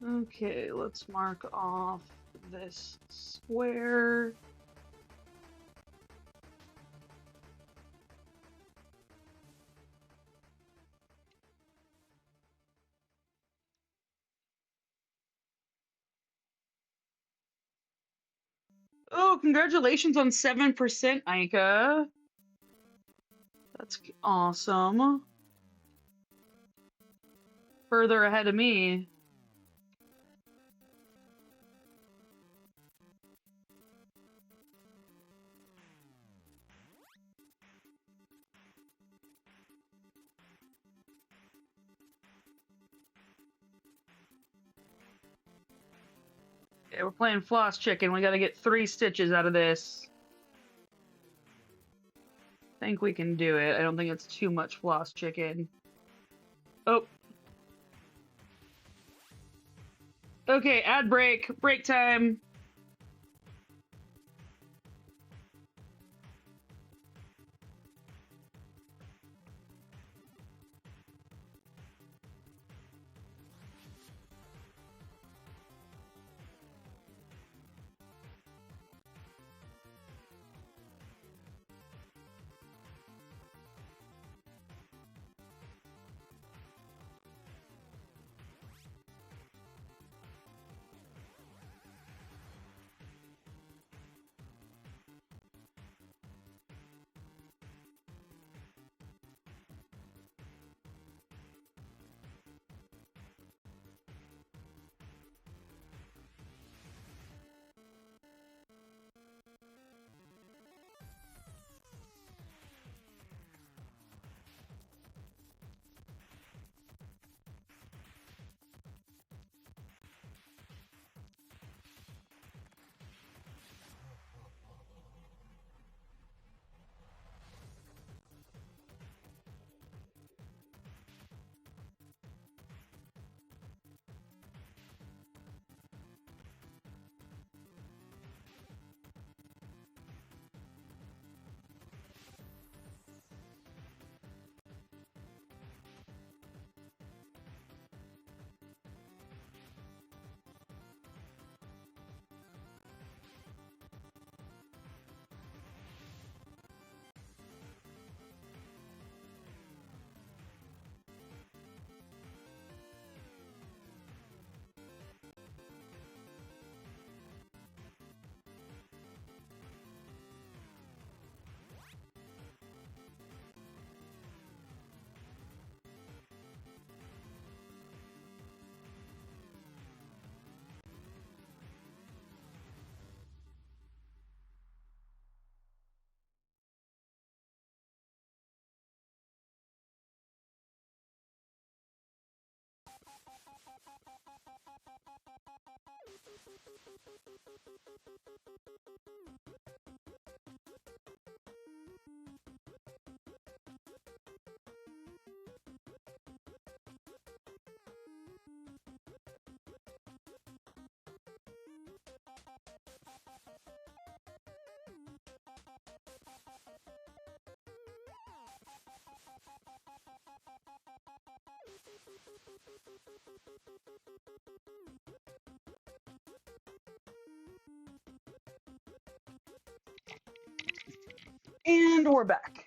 Okay, let's mark off this square. Oh, congratulations on 7%, Aika. That's awesome. Further ahead of me. Okay, we're playing floss chicken. We gotta get 3 stitches out of this. I think we can do it. I don't think it's too much floss chicken. Oh. Okay, ad break. Break time. And we're back.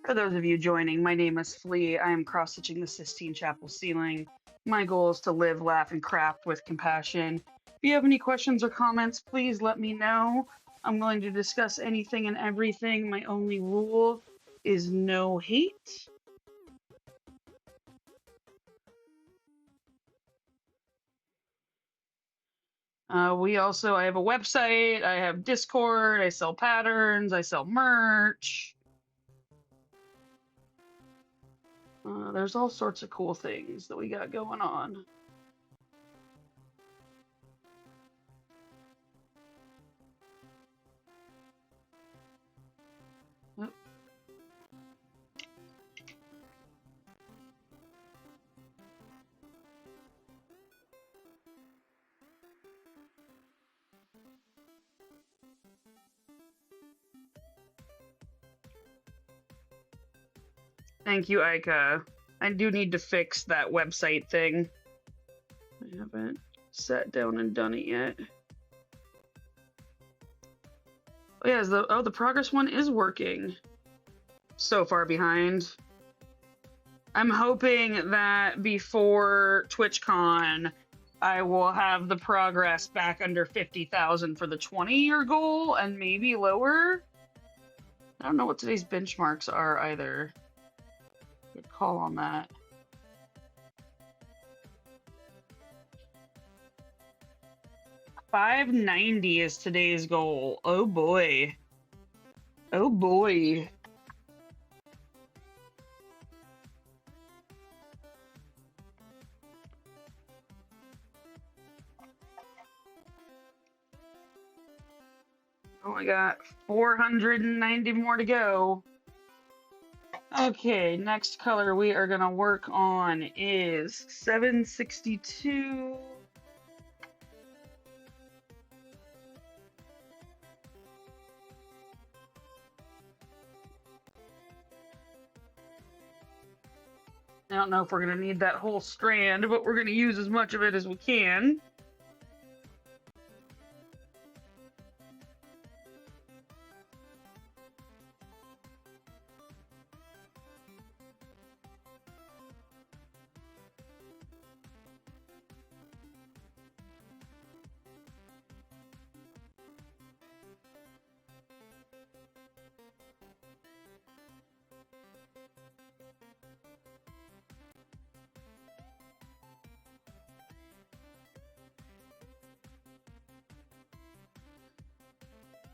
For those of you joining, my name is Flea. I am cross-stitching the Sistine Chapel ceiling. My goal is to live, laugh, and craft with compassion. If you have any questions or comments, please let me know. I'm willing to discuss anything and everything. My only rule is no hate. I have a website, I have Discord, I sell patterns, I sell merch. There's all sorts of cool things that we got going on. Oh. Thank you, Aika. I do need to fix that website thing. I haven't sat down and done it yet. Oh yeah, the progress one is working. So far behind. I'm hoping that before TwitchCon, I will have the progress back under 50,000 for the 20-year goal and maybe lower. I don't know what today's benchmarks are either. Good call on that. $590 is today's goal. Oh boy. Oh boy. Only got 490 more to go. Okay, next color we are gonna work on is 762. I don't know if we're gonna need that whole strand, but we're gonna use as much of it as we can.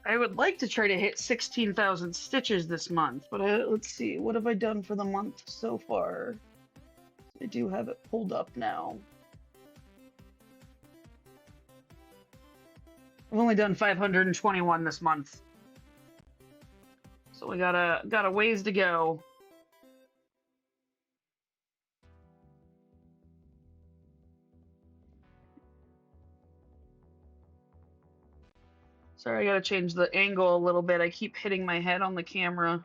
I would like to try to hit 16,000 stitches this month, but let's see, what have I done for the month so far? I do have it pulled up now. I've only done 521 this month. So we got a ways to go. Sorry, I gotta change the angle a little bit. I keep hitting my head on the camera.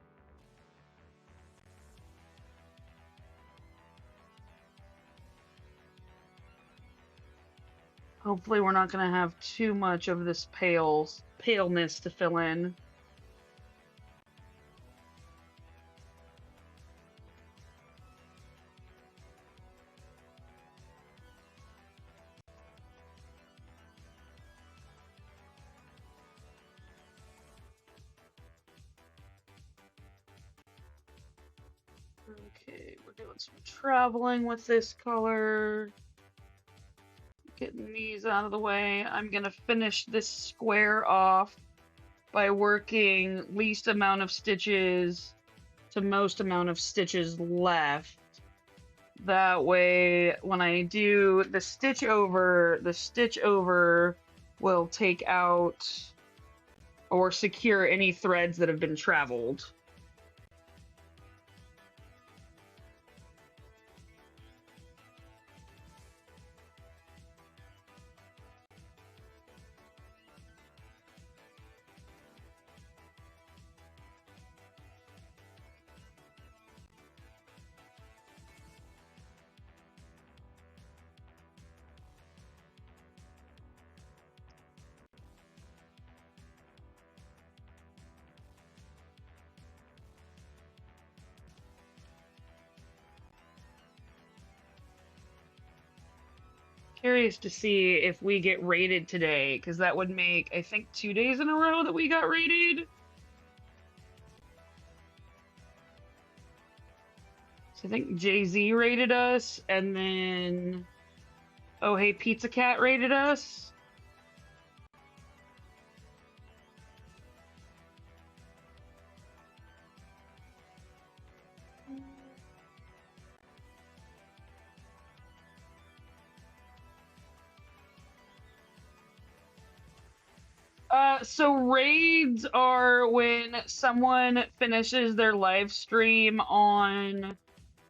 Hopefully we're not gonna have too much of this paleness to fill in. Okay, we're doing some traveling with this color. Getting these out of the way. I'm gonna finish this square off by working least amount of stitches to most amount of stitches left. That way, when I do the stitch over will take out or secure any threads that have been traveled. Curious to see if we get rated today, because that would make, I think, 2 days in a row that we got rated. So I think Jay-Z rated us, and then Oh Hey Pizza Cat rated us. So raids are when someone finishes their live stream on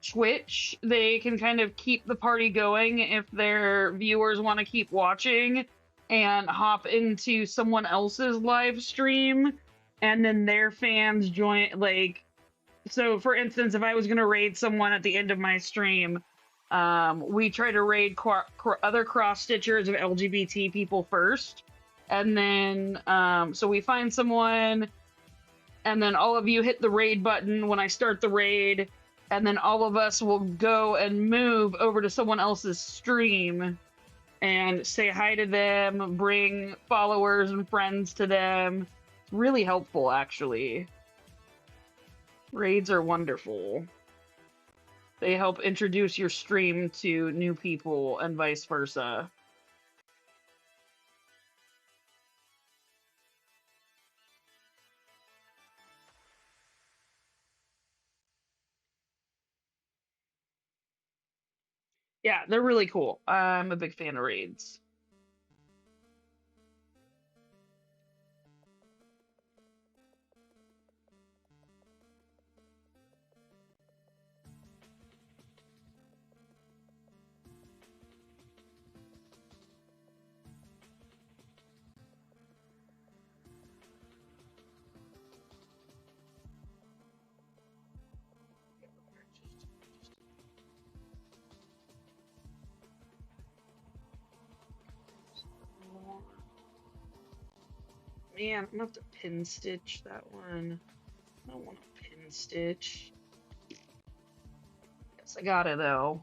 Twitch. They can kind of keep the party going if their viewers want to keep watching and hop into someone else's live stream, and then their fans join. Like, so for instance, if I was going to raid someone at the end of my stream, we try to raid other cross stitchers of LGBT people first. And then, so we find someone, and then all of you hit the raid button when I start the raid, and then all of us will go and move over to someone else's stream and say hi to them, bring followers and friends to them. It's really helpful, actually. Raids are wonderful. They help introduce your stream to new people and vice versa. Yeah, they're really cool. I'm a big fan of raids. Man, I'm gonna have to pin stitch that one. I don't want to pin stitch. Yes, I got it though.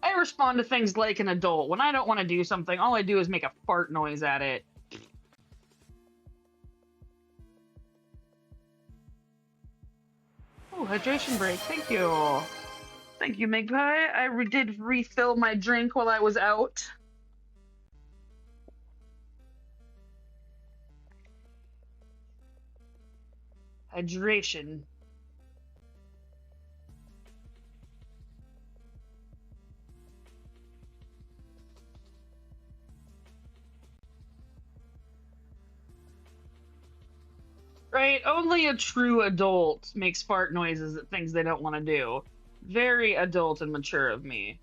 I respond to things like an adult. When I don't want to do something, all I do is make a fart noise at it. Oh, hydration break. Thank you. Thank you, Magpie. I did refill my drink while I was out. Hydration. Right? Only a true adult makes fart noises at things they don't want to do. Very adult and mature of me.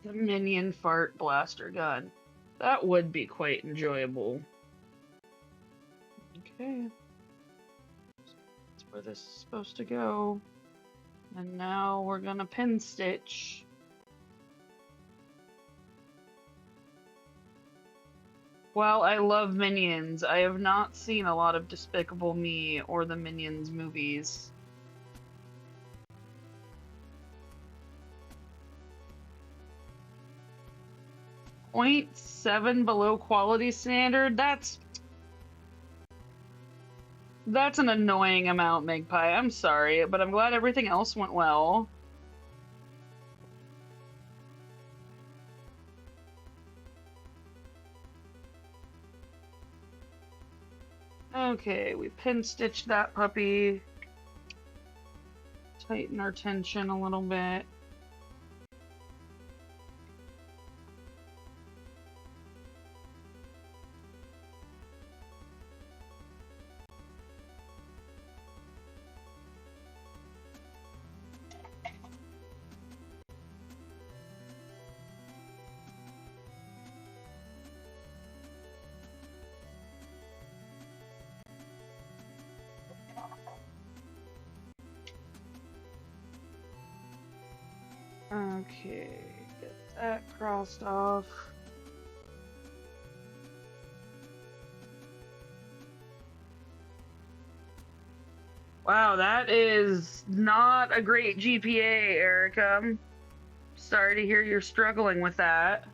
The minion fart blaster gun. That would be quite enjoyable. Okay. That's where this is supposed to go. And now we're gonna pin stitch. While I love Minions, I have not seen a lot of Despicable Me or the Minions movies. .7 below quality standard? That's an annoying amount, Magpie. I'm sorry, but I'm glad everything else went well. Okay, we pin stitched that puppy. Tighten our tension a little bit. Okay, get that crossed off. Wow, that is not a great GPA, Erica. Sorry to hear you're struggling with that.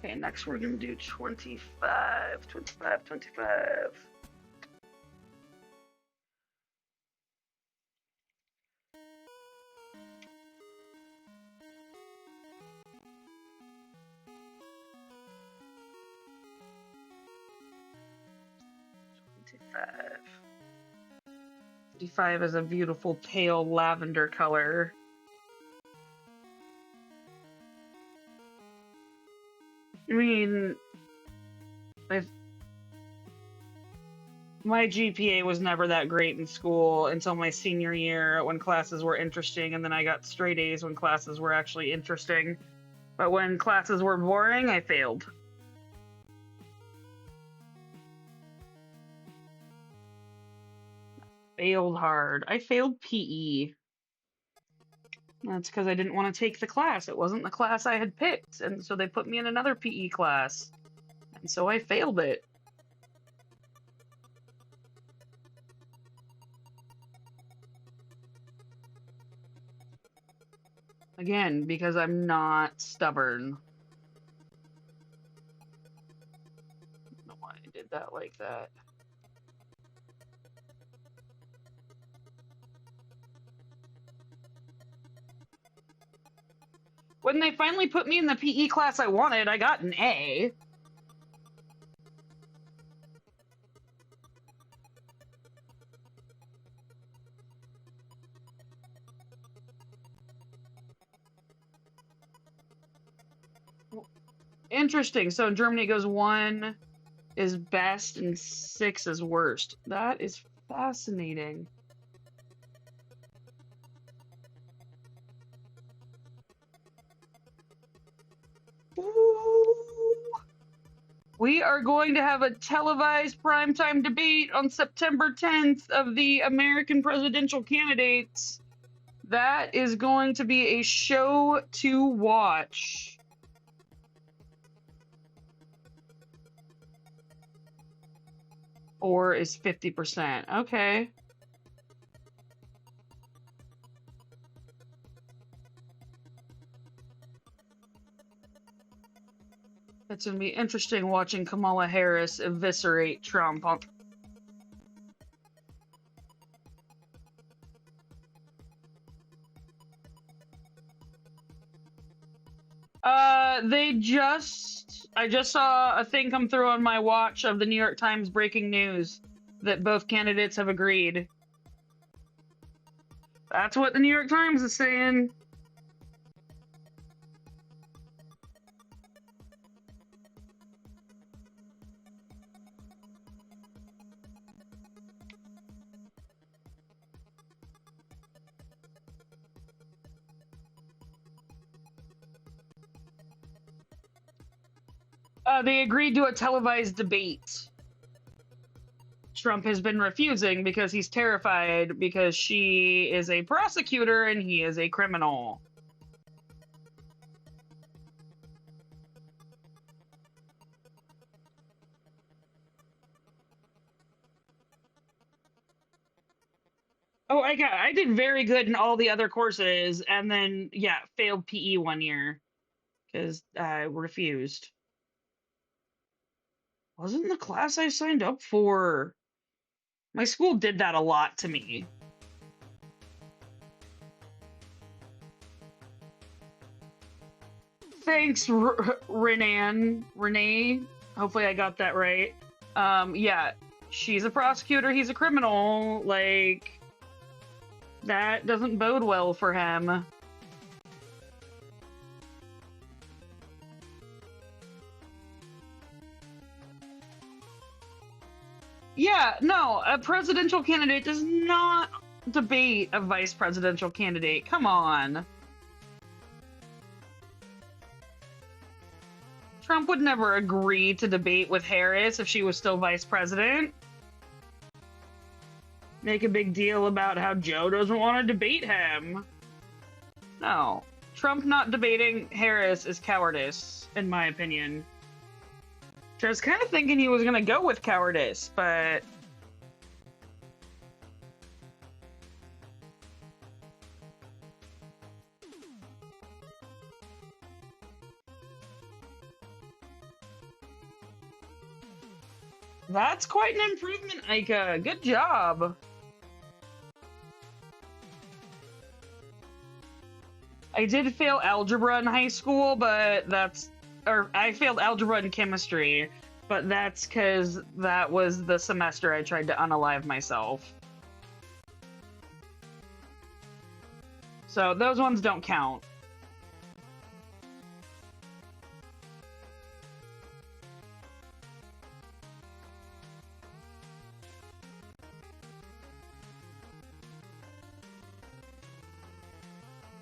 Okay, next we're gonna do 25, 25, 25. $55 is a beautiful pale lavender color. I mean, my GPA was never that great in school until my senior year when classes were interesting, and then I got straight A's when classes were actually interesting. But when classes were boring, I failed. Failed hard. I failed PE. That's because I didn't want to take the class. It wasn't the class I had picked, and so they put me in another PE class. And so I failed it. Again, because I'm not stubborn. I don't know why I did that like that. When they finally put me in the PE class I wanted, I got an A. Interesting. So in Germany it goes 1 is best and 6 is worst. That is fascinating. Ooh. We are going to have a televised primetime debate on September 10th of the American presidential candidates. That is going to be a show to watch. Or is 50%. Okay. It's going to be interesting watching Kamala Harris eviscerate Trump. I just saw a thing come through on my watch of the New York Times breaking news that both candidates have agreed. That's what the New York Times is saying. They agreed to a televised debate. Trump has been refusing because he's terrified because she is a prosecutor and he is a criminal. Oh, I did very good in all the other courses, and then yeah, failed PE one year because I refused. Wasn't the class I signed up for. My school did that a lot to me. Thanks, Renee. Hopefully I got that right. Yeah, she's a prosecutor, he's a criminal. Like, that doesn't bode well for him. Yeah, no, a presidential candidate does not debate a vice presidential candidate. Come on. Trump would never agree to debate with Harris if she was still vice president. Make a big deal about how Joe doesn't want to debate him. No. Trump not debating Harris is cowardice, in my opinion. I was kind of thinking he was going to go with cowardice, but... That's quite an improvement, Aika. Good job. I did fail algebra in high school, but I failed algebra and chemistry, but that's because that was the semester I tried to unalive myself. So those ones don't count.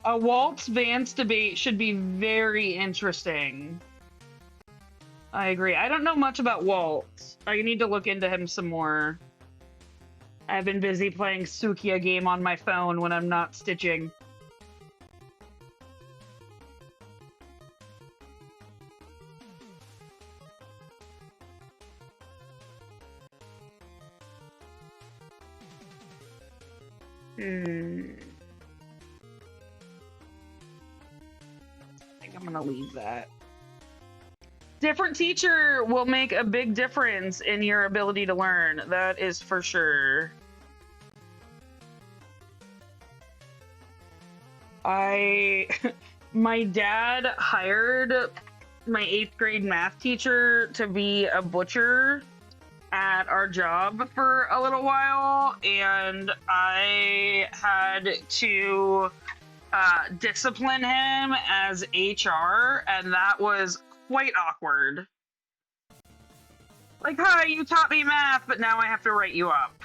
A Waltz Vance debate should be very interesting. I agree. I don't know much about Waltz. I need to look into him some more. I've been busy playing Sukiya game on my phone when I'm not stitching. I'm gonna leave that. Different teacher will make a big difference in your ability to learn. That is for sure. My dad hired my 8th grade math teacher to be a butcher at our job for a little while, and I had to discipline him as HR, and that was quite awkward. Like, hi, you taught me math, but now I have to write you up.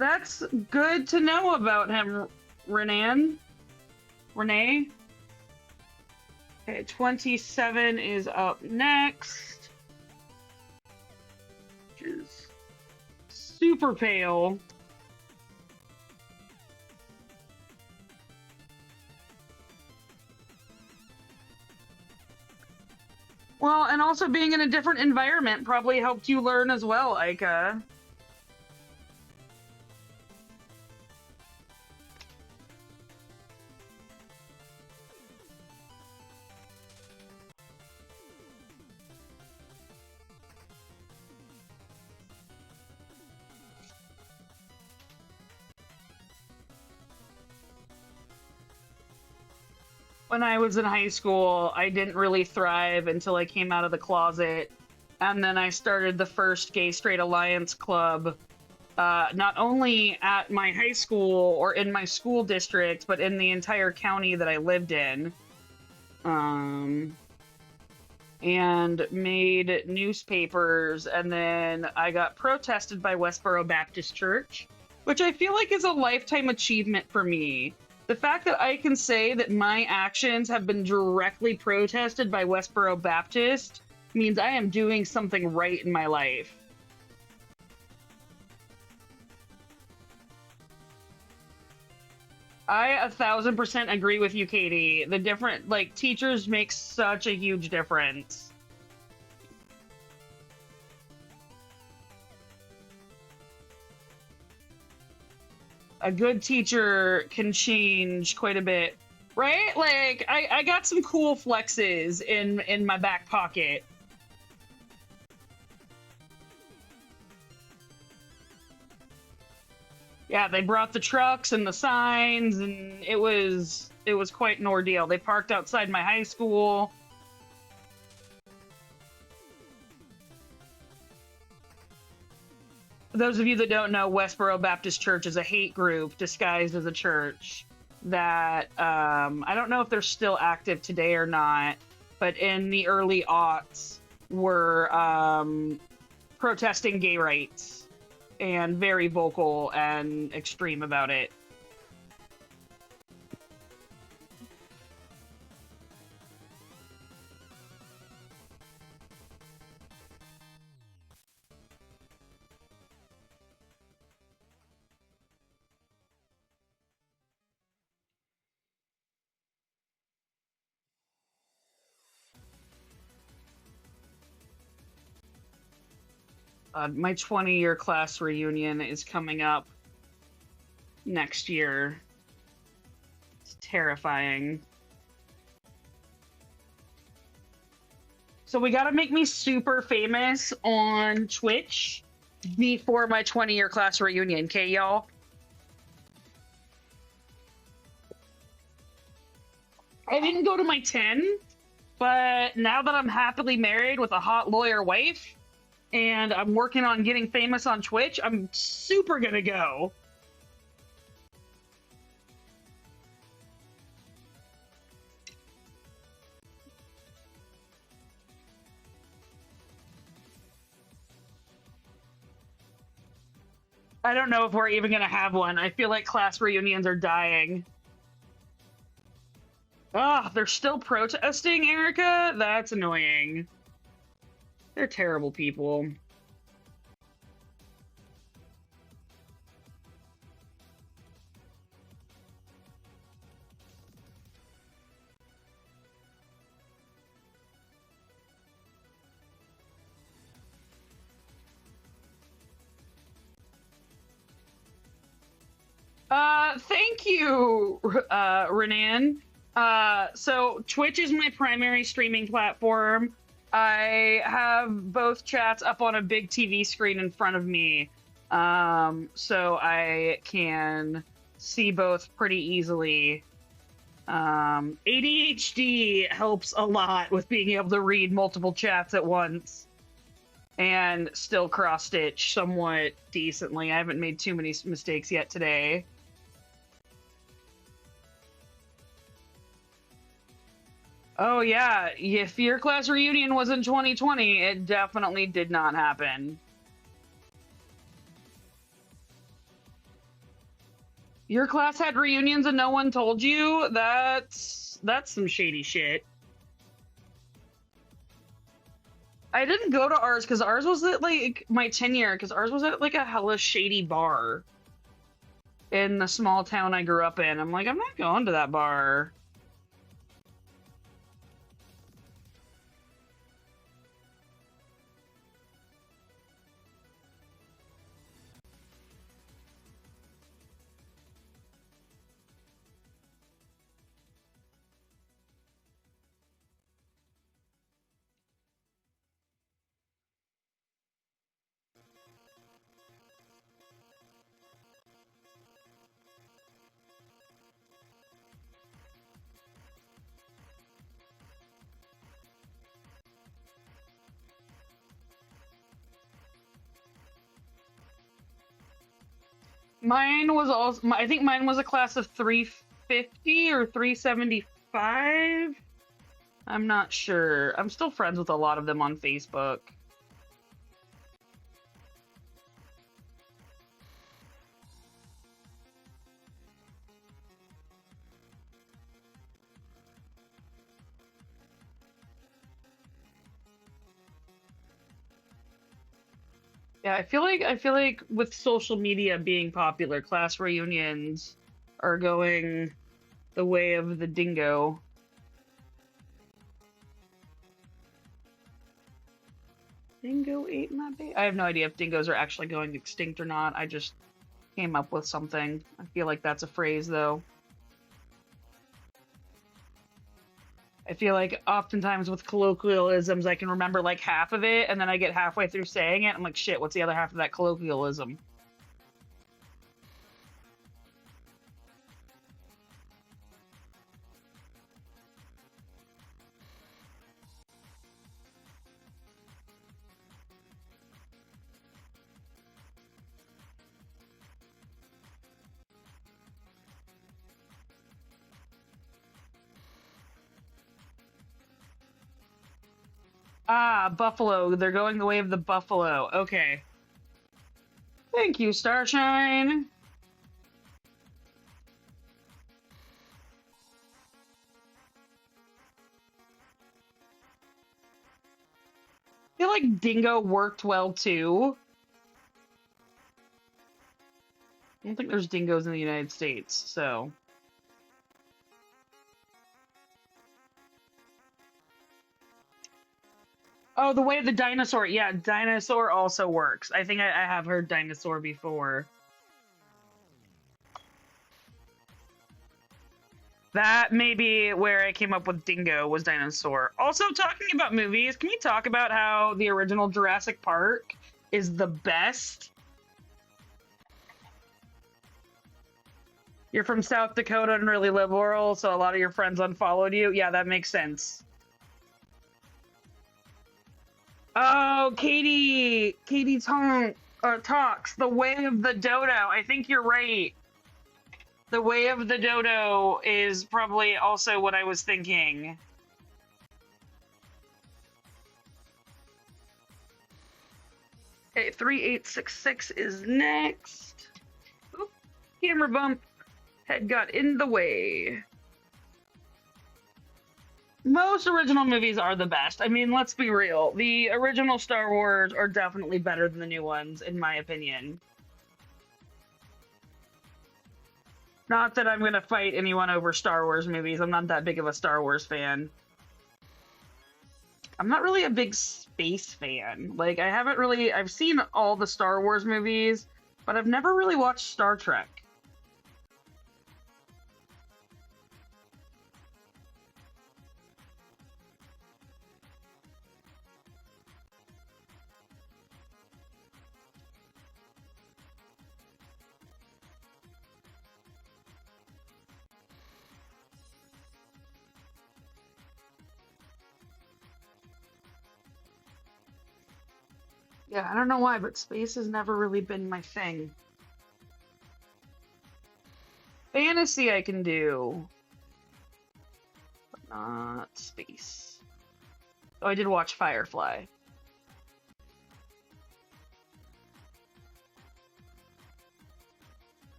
That's good to know about him, Renee. Okay, 27 is up next. Which is super pale. Well, and also being in a different environment probably helped you learn as well, Aika. When I was in high school, I didn't really thrive until I came out of the closet. And then I started the first Gay Straight Alliance Club, not only at my high school or in my school district, but in the entire county that I lived in. Um, and made newspapers, and then I got protested by Westboro Baptist Church, which I feel like is a lifetime achievement for me. The fact that I can say that my actions have been directly protested by Westboro Baptist means I am doing something right in my life. I 1000% agree with you, Katie. The different, like, teachers make such a huge difference. A good teacher can change quite a bit, right? Like, I got some cool flexes in my back pocket. Yeah, they brought the trucks and the signs, and it was quite an ordeal. They parked outside my high school. For those of you that don't know, Westboro Baptist Church is a hate group disguised as a church that I don't know if they're still active today or not, but in the early aughts were protesting gay rights and very vocal and extreme about it. My 20-year class reunion is coming up next year. It's terrifying. So we gotta make me super famous on Twitch before my 20-year class reunion, okay, y'all? I didn't go to my 10, but now that I'm happily married with a hot lawyer wife, and I'm working on getting famous on Twitch, I'm super gonna go. I don't know if we're even gonna have one. I feel like class reunions are dying. Ah, they're still protesting, Erica? That's annoying. They're terrible people. Thank you, Renan. So Twitch is my primary streaming platform. I have both chats up on a big TV screen in front of me, so I can see both pretty easily. ADHD helps a lot with being able to read multiple chats at once and still cross-stitch somewhat decently. I haven't made too many mistakes yet today. Oh yeah, if your class reunion was in 2020, it definitely did not happen. Your class had reunions and no one told you? That's some shady shit. I didn't go to ours because ours was at like my 10 year, because ours was at like a hella shady bar in the small town I grew up in. I'm like, I'm not going to that bar. Mine was also, I think mine was a class of 350 or 375. I'm not sure. I'm still friends with a lot of them on Facebook. Yeah, I feel like with social media being popular, class reunions are going the way of the dingo. Dingo ate my baby. I have no idea if dingoes are actually going extinct or not. I just came up with something. I feel like that's a phrase though. I feel like oftentimes with colloquialisms, I can remember like half of it, and then I get halfway through saying it. I'm like, shit, what's the other half of that colloquialism? Ah, buffalo. They're going the way of the buffalo. Okay. Thank you, Starshine. I feel like dingo worked well too. I don't think there's dingoes in the United States, so. Oh, the way of the dinosaur. Yeah, dinosaur also works. I think I have heard dinosaur before. That may be where I came up with dingo was dinosaur. Also, talking about movies, can we talk about how the original Jurassic Park is the best? You're from South Dakota and really liberal, so a lot of your friends unfollowed you. Yeah, that makes sense. Oh, Katie talks the way of the dodo. I think you're right. The way of the dodo is probably also what I was thinking. Okay, 3866 is next. Oop, camera bump. Head got in the way. Most original movies are the best. I mean, let's be real. The original Star Wars are definitely better than the new ones, in my opinion. Not that I'm gonna fight anyone over Star Wars movies. I'm not that big of a Star Wars fan. I'm not really a big space fan. Like, I've seen all the Star Wars movies, but I've never really watched Star Trek. Yeah, I don't know why, but space has never really been my thing. Fantasy I can do, but not space. Oh, I did watch Firefly.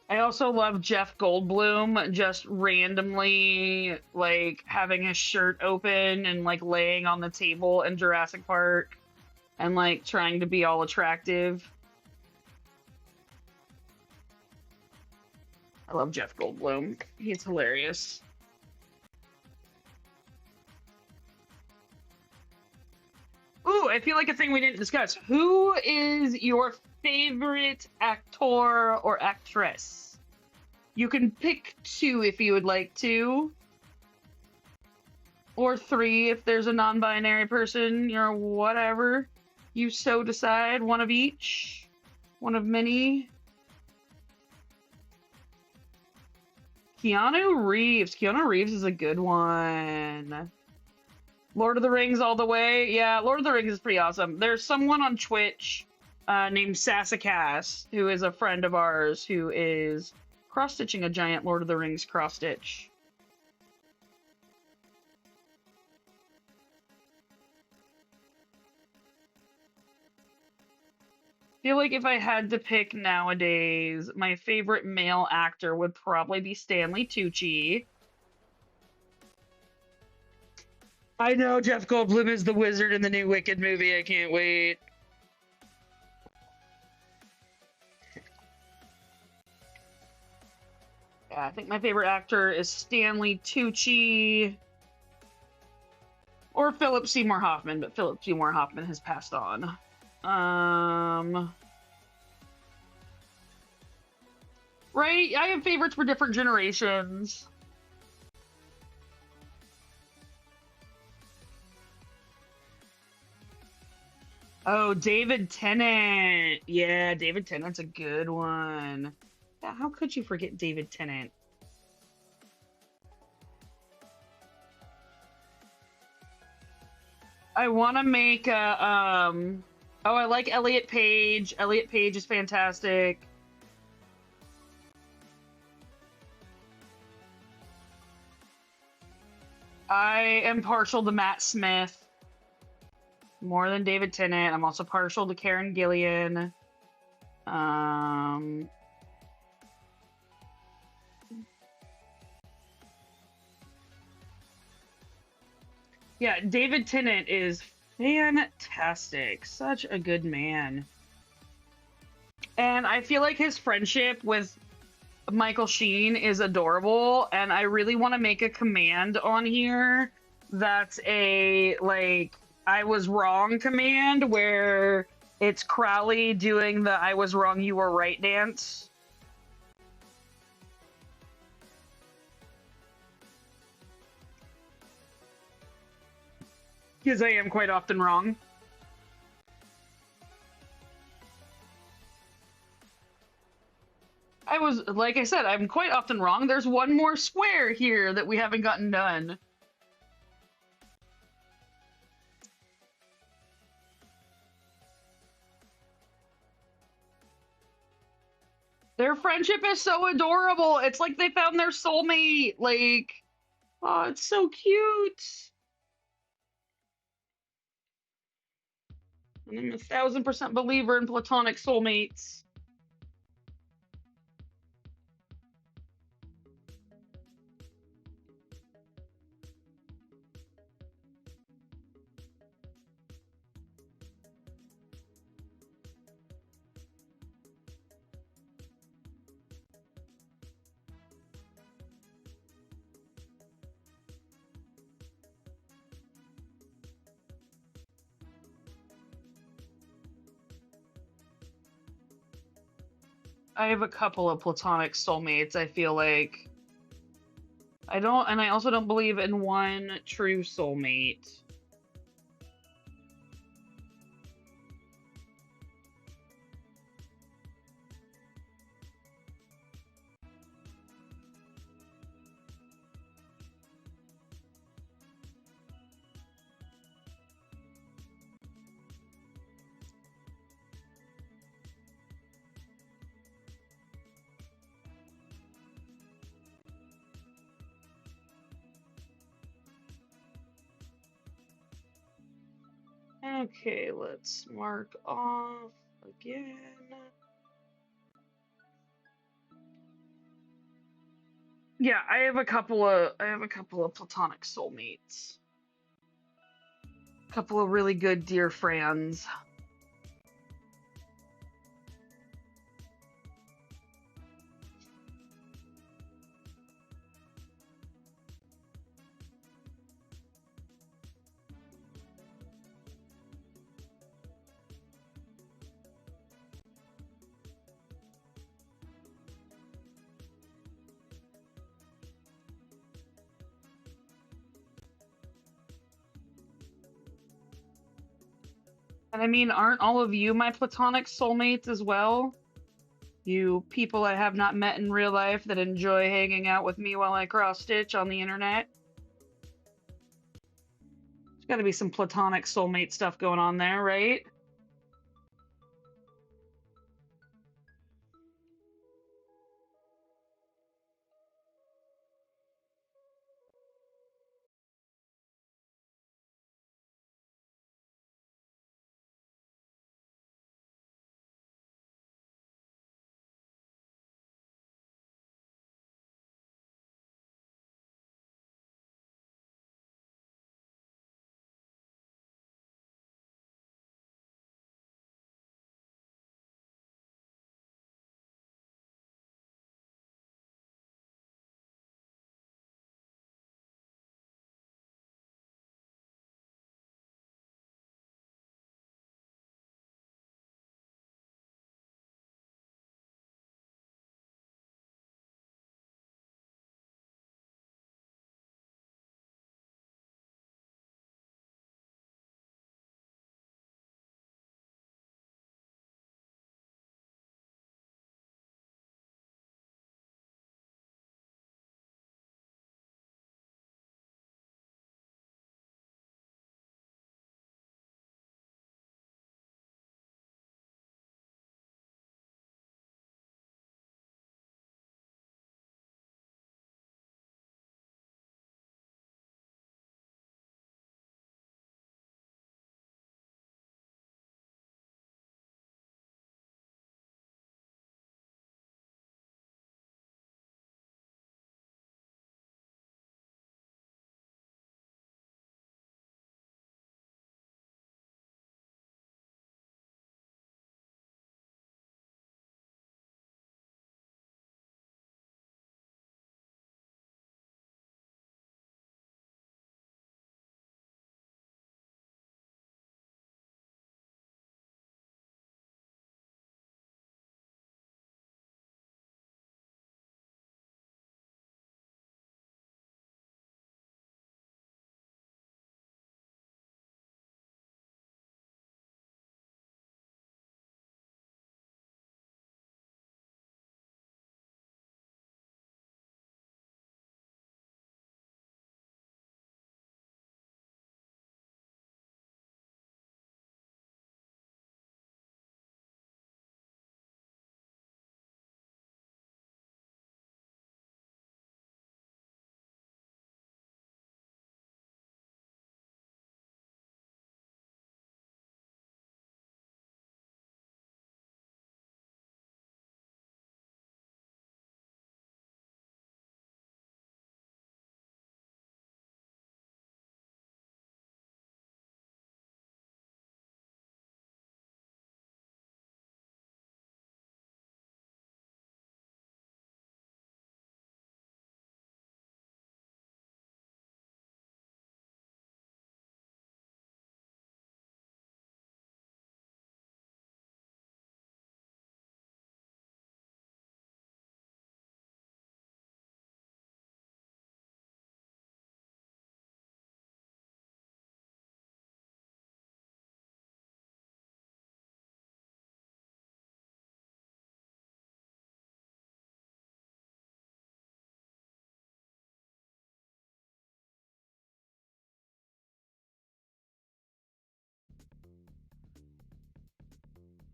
I also love Jeff Goldblum just randomly like having his shirt open and like laying on the table in Jurassic Park and like trying to be all attractive. I love Jeff Goldblum. He's hilarious. Ooh, I feel like a thing we didn't discuss. Who is your favorite actor or actress? You can pick two if you would like to, or three if there's a non-binary person, you're whatever. You so decide, one of each, one of many. Keanu Reeves. Keanu Reeves is a good one. Lord of the Rings all the way. Yeah, Lord of the Rings is pretty awesome. There's someone on Twitch named Sassacast, who is a friend of ours, who is cross-stitching a giant Lord of the Rings cross-stitch. Feel like if I had to pick nowadays, my favorite male actor would probably be Stanley Tucci. I know Jeff Goldblum is the wizard in the new Wicked movie. I can't wait. Yeah, I think my favorite actor is Stanley Tucci or Philip Seymour Hoffman, but Philip Seymour Hoffman has passed on. Right? I have favorites for different generations. Oh, David Tennant. Yeah, David Tennant's a good one. Yeah, how could you forget David Tennant? I want to make a oh, I like Elliot Page. Elliot Page is fantastic. I am partial to Matt Smith more than David Tennant. I'm also partial to Karen Gillian. Yeah, David Tennant is fantastic. Such a good man. And I feel like his friendship with Michael Sheen is adorable, and I really want to make a command on here that's a like I was wrong command where it's Crowley doing the I was wrong, you were right dance. Because I am quite often wrong. I was, like I said, I'm quite often wrong. There's one more square here that we haven't gotten done. Their friendship is so adorable. It's like they found their soulmate. Like, oh, it's so cute. And I'm 1,000% believer in platonic soulmates. I have a couple of platonic soulmates, I feel like. I also don't believe in one true soulmate. Okay, let's mark off again. Yeah, I have a couple of platonic soulmates. A couple of really good dear friends. And I mean, aren't all of you my platonic soulmates as well? You people I have not met in real life that enjoy hanging out with me while I cross stitch on the internet. There's got to be some platonic soulmate stuff going on there, right?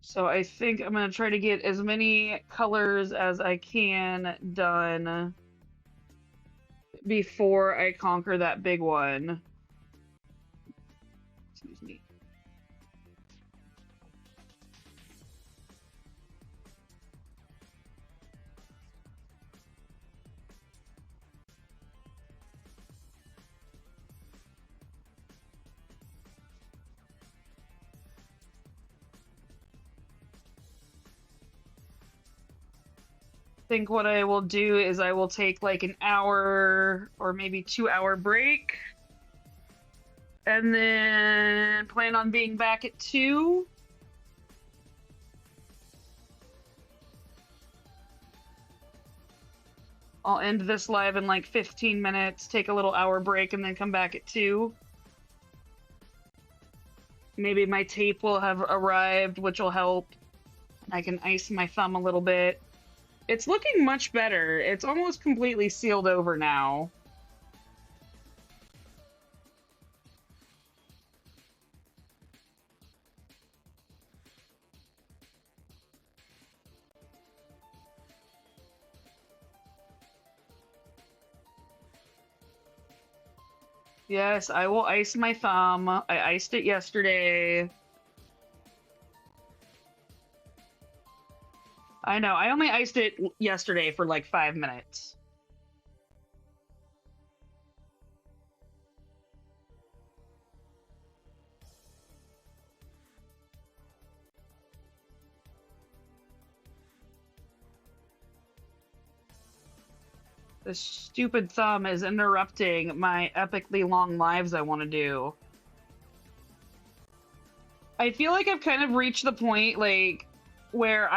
So I think I'm gonna try to get as many colors as I can done before I conquer that big one. Excuse me. Think what I will do is I will take like an hour or maybe 2 hour break and then plan on being back at 2. I'll end this live in like 15 minutes, take a little hour break, and then come back at 2. Maybe my tape will have arrived, which will help. I can ice my thumb a little bit. It's looking much better. It's almost completely sealed over now. Yes, I will ice my thumb. I iced it yesterday. I know, I only iced it yesterday for like 5 minutes. This stupid thumb is interrupting my epically long lives I want to do. I feel like I've kind of reached the point, like, where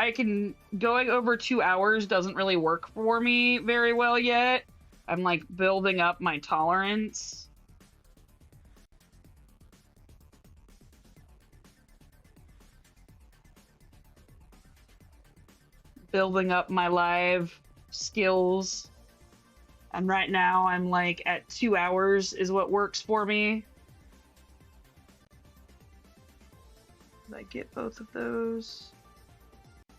going over 2 hours doesn't really work for me very well yet. I'm like building up my tolerance. Building up my live skills. And right now I'm like at 2 hours is what works for me. Did I get both of those?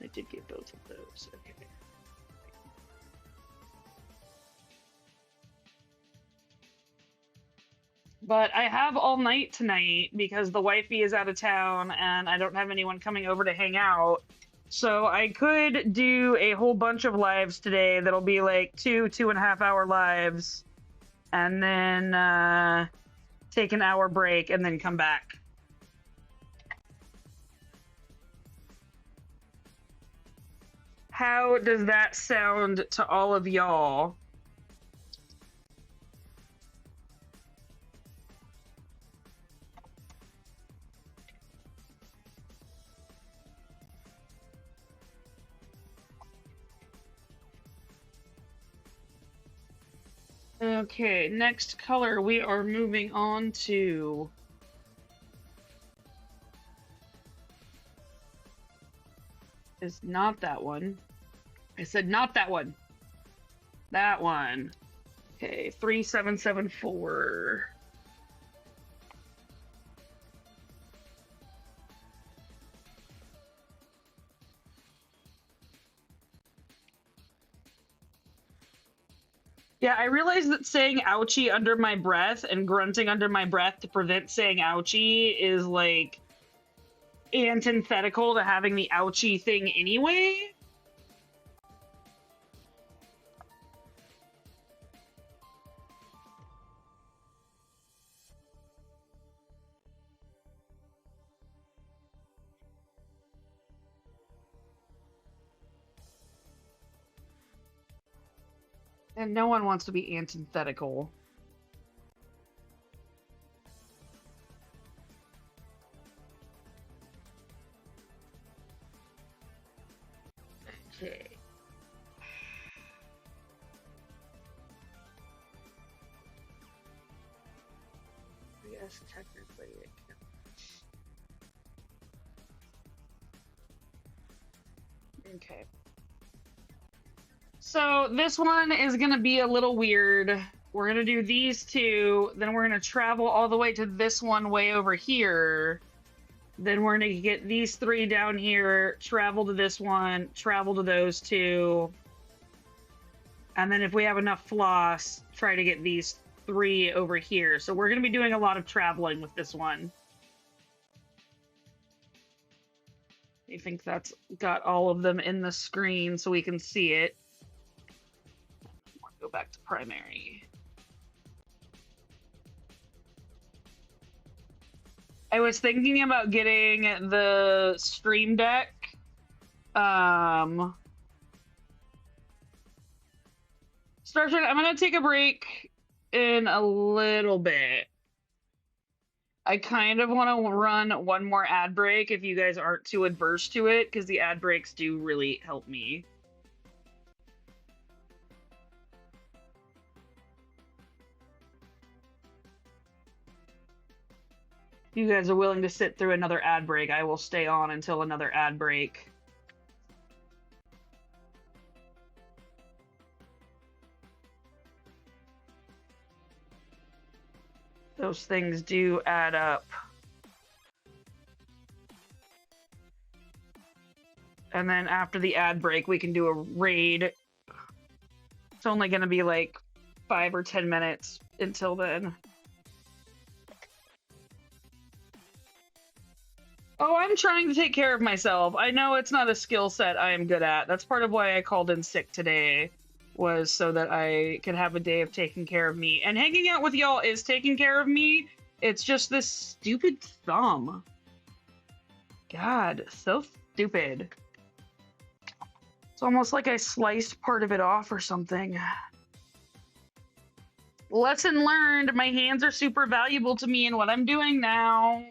I did get both of those. Okay. But I have all night tonight because the wifey is out of town and I don't have anyone coming over to hang out. So I could do a whole bunch of lives today that'll be like 2.5 hour lives, and then take an hour break and then come back. How does that sound to all of y'all? Okay, next color we are moving on to. Is not that one. I said not that one. That one. Okay, 3774. Yeah, I realize that saying ouchie under my breath and grunting under my breath to prevent saying ouchie is like antithetical to having the ouchie thing anyway. And no one wants to be antithetical. Okay. Yes, technically it can. Okay. So this one is gonna be a little weird. We're gonna do these two, then we're gonna travel all the way to this one way over here. Then we're going to get these 3 down here, travel to this one, travel to those 2. And then if we have enough floss, try to get these 3 over here. So we're going to be doing a lot of traveling with this one. I think that's got all of them in the screen so we can see it. Go back to primary. I was thinking about getting the Stream Deck. Starshine, I'm gonna take a break in a little bit. I kind of want to run one more ad break if you guys aren't too adverse to it, because the ad breaks do really help me. If you guys are willing to sit through another ad break, I will stay on until another ad break. Those things do add up. And then after the ad break, we can do a raid. It's only going to be like 5 or 10 minutes until then. Oh, I'm trying to take care of myself. I know it's not a skill set I am good at. That's part of why I called in sick today, was so that I could have a day of taking care of me. And hanging out with y'all is taking care of me. It's just this stupid thumb. God, so stupid. It's almost like I sliced part of it off or something. Lesson learned. My hands are super valuable to me in what I'm doing now.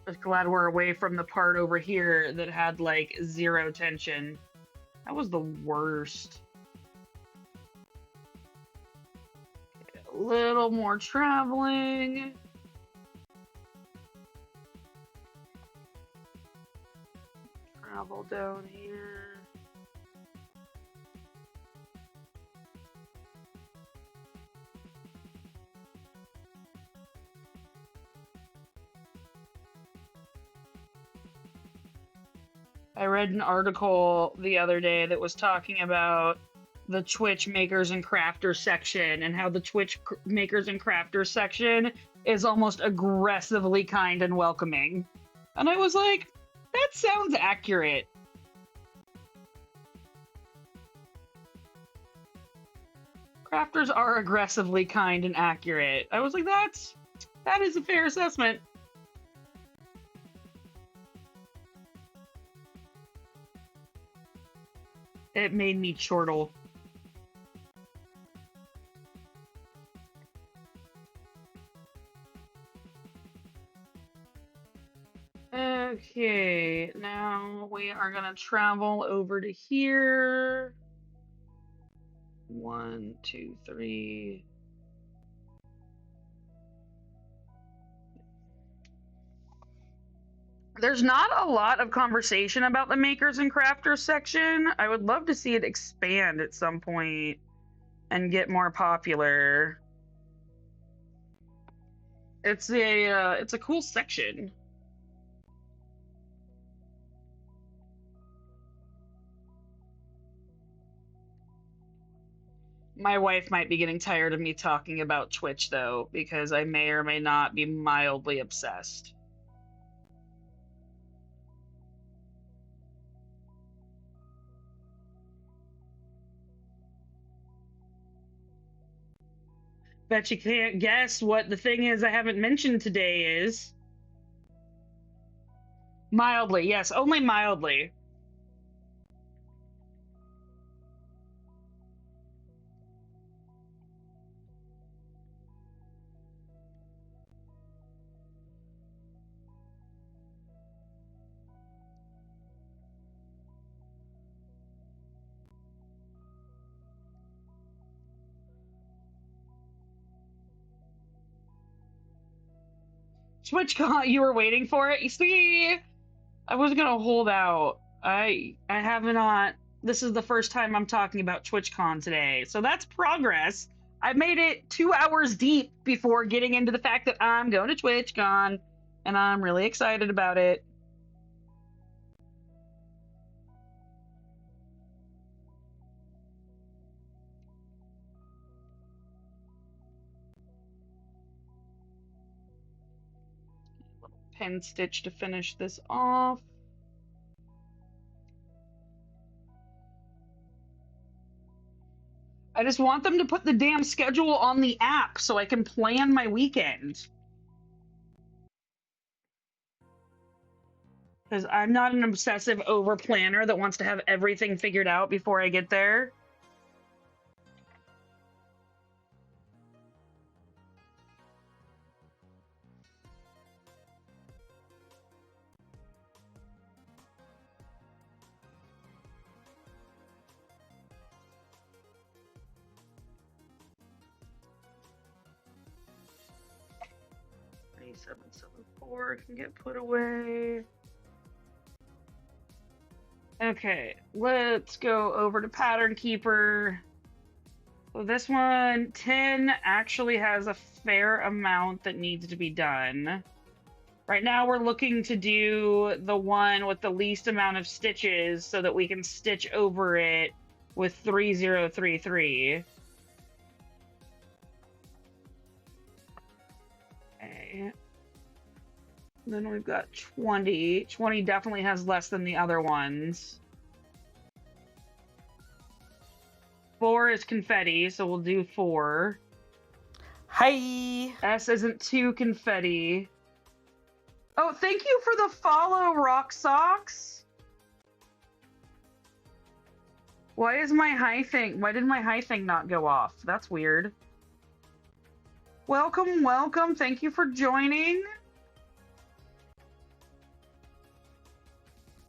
Just glad we're away from the part over here that had like 0 tension. That was the worst. A little more traveling. Travel down here. I read an article the other day that was talking about the Twitch makers and crafters section and how the Twitch makers and crafters section is almost aggressively kind and welcoming. And I was like, that sounds accurate. Crafters are aggressively kind and accurate. I was like, that is a fair assessment. It made me chortle. Okay, now we are gonna travel over to here. 1, 2, 3. There's not a lot of conversation about the makers and crafters section. I would love to see it expand at some point and get more popular. It's a cool section. My wife might be getting tired of me talking about Twitch, though, because I may or may not be mildly obsessed. Bet you can't guess what the thing is I haven't mentioned today is. Mildly, yes, only mildly. TwitchCon, you were waiting for it? You see, I was gonna hold out. I have not. This is the first time I'm talking about TwitchCon today, so that's progress. I made it 2 hours deep before getting into the fact that I'm going to TwitchCon, and I'm really excited about it. Little pen stitch to finish this off. I just want them to put the damn schedule on the app so I can plan my weekend. Because I'm not an obsessive over planner that wants to have everything figured out before I get there. A774 can get put away. Okay, let's go over to Pattern Keeper. So this one, 10 actually has a fair amount that needs to be done. Right now we're looking to do the one with the least amount of stitches so that we can stitch over it with 3033. Okay. Then we've got 20. 20 definitely has less than the other ones. 4 is confetti, so we'll do 4. Hi! S isn't too confetti. Oh, thank you for the follow, Rock Socks. Why did my high thing not go off? That's weird. Welcome, welcome. Thank you for joining.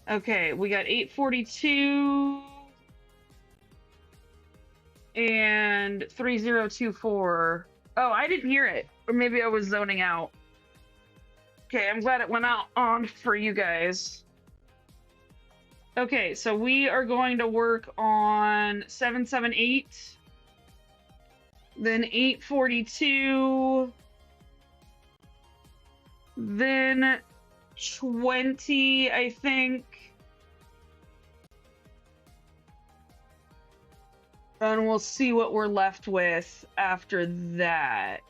Okay, we got 842 and 3024. Oh, I didn't hear it. Or maybe I was zoning out. Okay, I'm glad it went out on for you guys. Okay, so we are going to work on 778, then 842, then 20, I think. And we'll see what we're left with after that.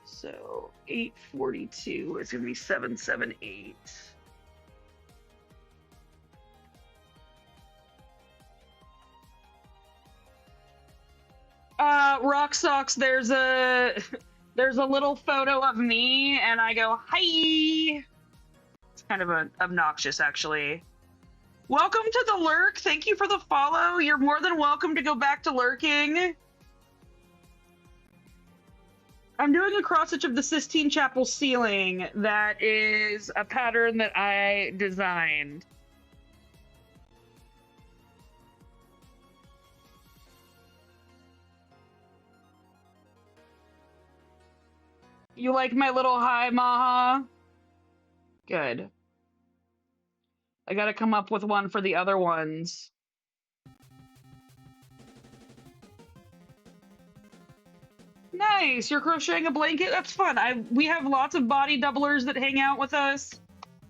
So 842 is going to be 778. Rock Socks, there's a little photo of me and I go, hi. It's kind of obnoxious, actually. Welcome to the lurk. Thank you for the follow. You're more than welcome to go back to lurking. I'm doing a cross stitch of the Sistine Chapel ceiling. That is a pattern that I designed. You like my little hi, Maha? Good. I gotta come up with one for the other ones. Nice! You're crocheting a blanket? That's fun. We have lots of body doublers that hang out with us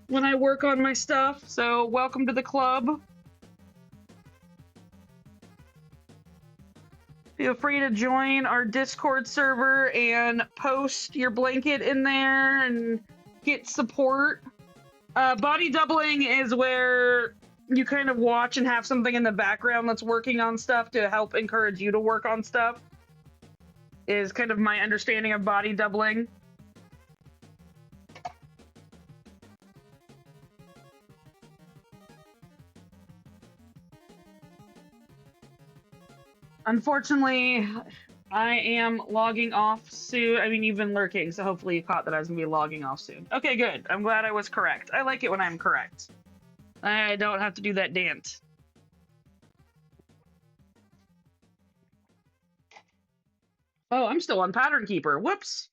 when I work on my stuff, so welcome to the club. Feel free to join our Discord server and post your blanket in there and get support. Body doubling is where you kind of watch and have something in the background that's working on stuff to help encourage you to work on stuff, is kind of my understanding of body doubling. Unfortunately, I am logging off soon. I mean, you've been lurking, so hopefully you caught that I was going to be logging off soon. Okay, good. I'm glad I was correct. I like it when I'm correct. I don't have to do that dance. Oh, I'm still on Pattern Keeper. Whoops.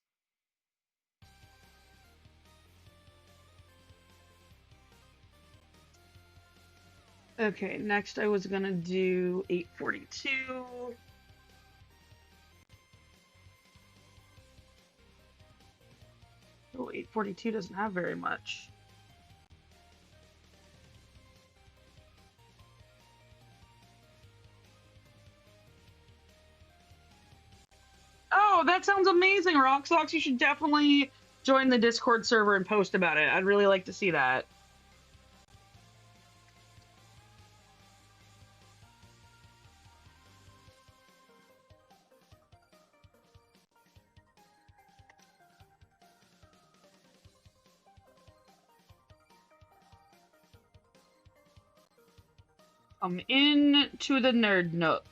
Okay, next I was going to do 842. Oh, 842 doesn't have very much. Oh, that sounds amazing, Roxox. You should definitely join the Discord server and post about it. I'd really like to see that. I'm into the nerd nook.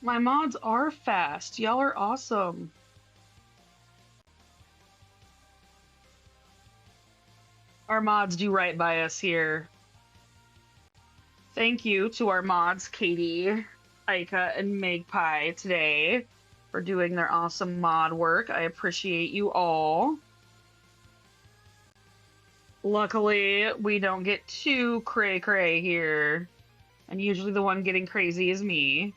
My mods are fast. Y'all are awesome. Our mods do right by us here. Thank you to our mods, Katie, Aika, and Magpie today for doing their awesome mod work. I appreciate you all. Luckily, we don't get too cray-cray here. And usually the one getting crazy is me.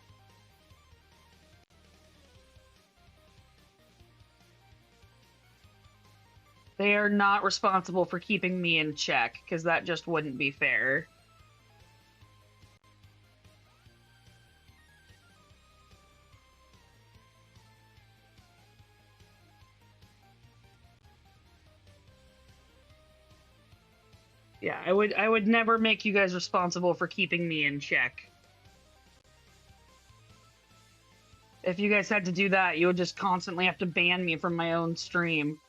They are not responsible for keeping me in check, because that just wouldn't be fair. Yeah, I would never make you guys responsible for keeping me in check. If you guys had to do that, you would just constantly have to ban me from my own stream.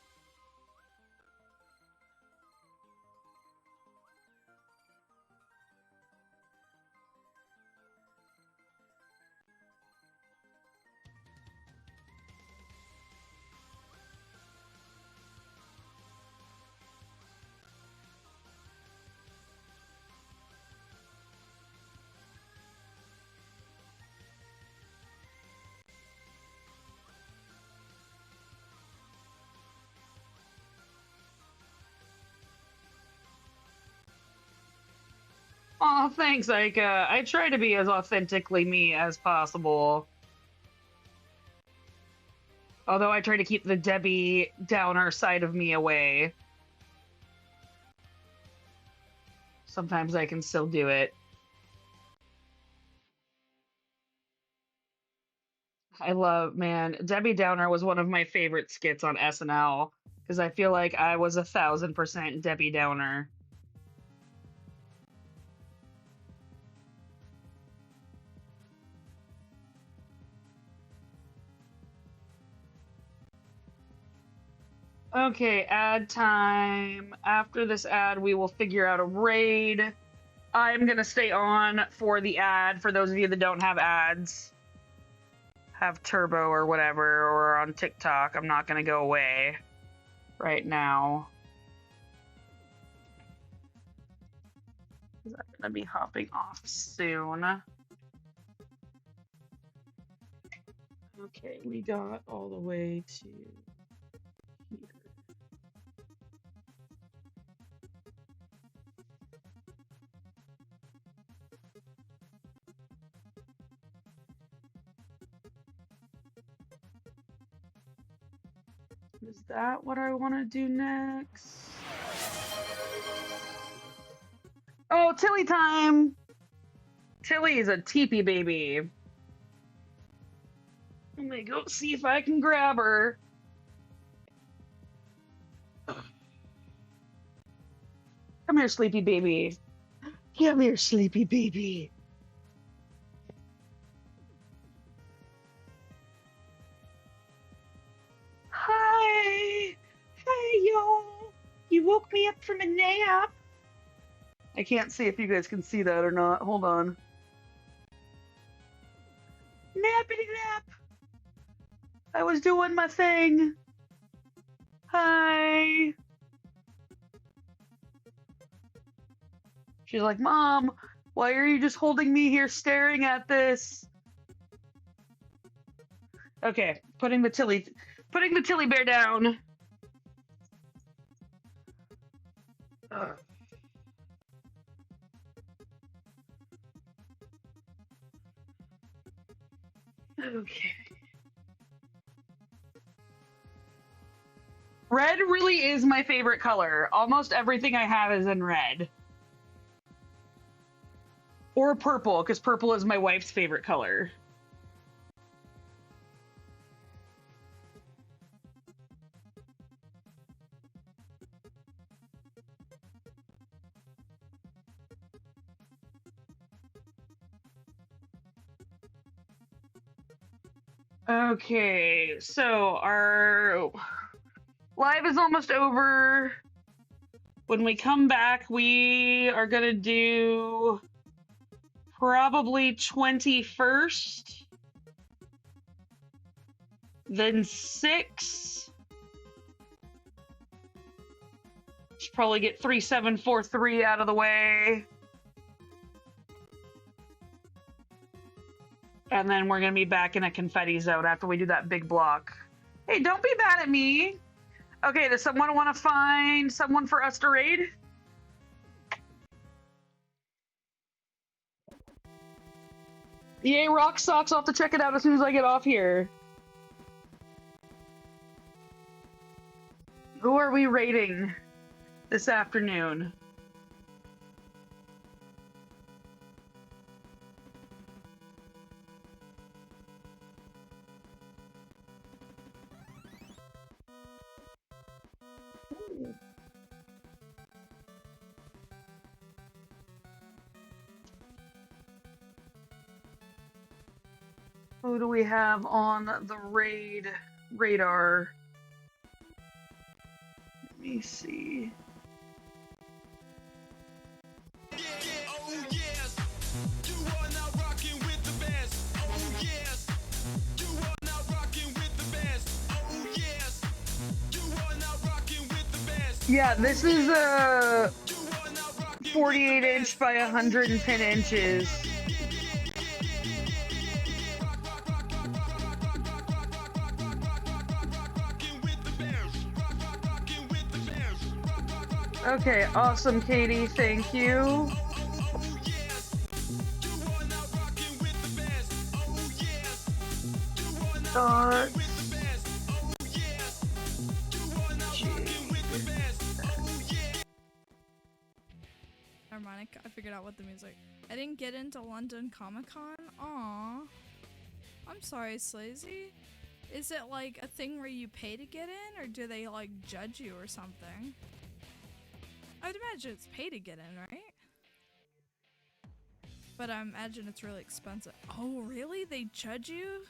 Oh, thanks, Aika. I try to be as authentically me as possible. Although I try to keep the Debbie Downer side of me away. Sometimes I can still do it. I love, man, Debbie Downer was one of my favorite skits on SNL because I feel like I was 1000% Debbie Downer. Okay, ad time. After this ad, we will figure out a raid. I'm gonna stay on for the ad for those of you that don't have ads. Have Turbo or whatever, or on TikTok. I'm not gonna go away right now. I'm gonna be hopping off soon. Okay, we got all the way to here. Is that what I want to do next? Oh, Tilly time! Tilly is a teepee baby. Let me go see if I can grab her. Come here, sleepy baby. Come here, sleepy baby. Hi. Hi, y'all. You woke me up from a nap. I can't see if you guys can see that or not. Hold on. Nappity nap. I was doing my thing. Hi. She's like, Mom, why are you just holding me here staring at this? Okay, putting the Tilly bear down. Okay. Red really is my favorite color. Almost everything I have is in red. Or purple, because purple is my wife's favorite color. Okay, so our live is almost over. When we come back, we are gonna do probably 21st, then 6. Should probably get 3743 out of the way. And then we're going to be back in a confetti zone after we do that big block. Hey, don't be mad at me. Okay, does someone want to find someone for us to raid? Yay, Rock Socks. I'll have to check it out as soon as I get off here. Who are we raiding this afternoon? Who do we have on the radar? Let me see. Yeah, this is a 48 inch by 110 inches. Okay, awesome, Katie. Thank you. Ironic, I figured out what the music. I didn't get into London Comic Con. Aww. I'm sorry, Slazy. Is it like a thing where you pay to get in, or do they like judge you or something? I would imagine it's pay to get in, right? But I imagine it's really expensive. Oh, really? They judge you?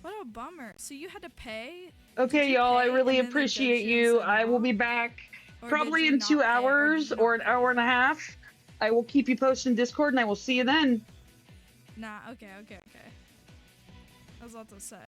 What a bummer. So you had to pay? Okay, y'all, I really appreciate you. I will be back probably in 2 hours or an hour and a half. I will keep you posted in Discord and I will see you then. Nah, okay. I was about to say.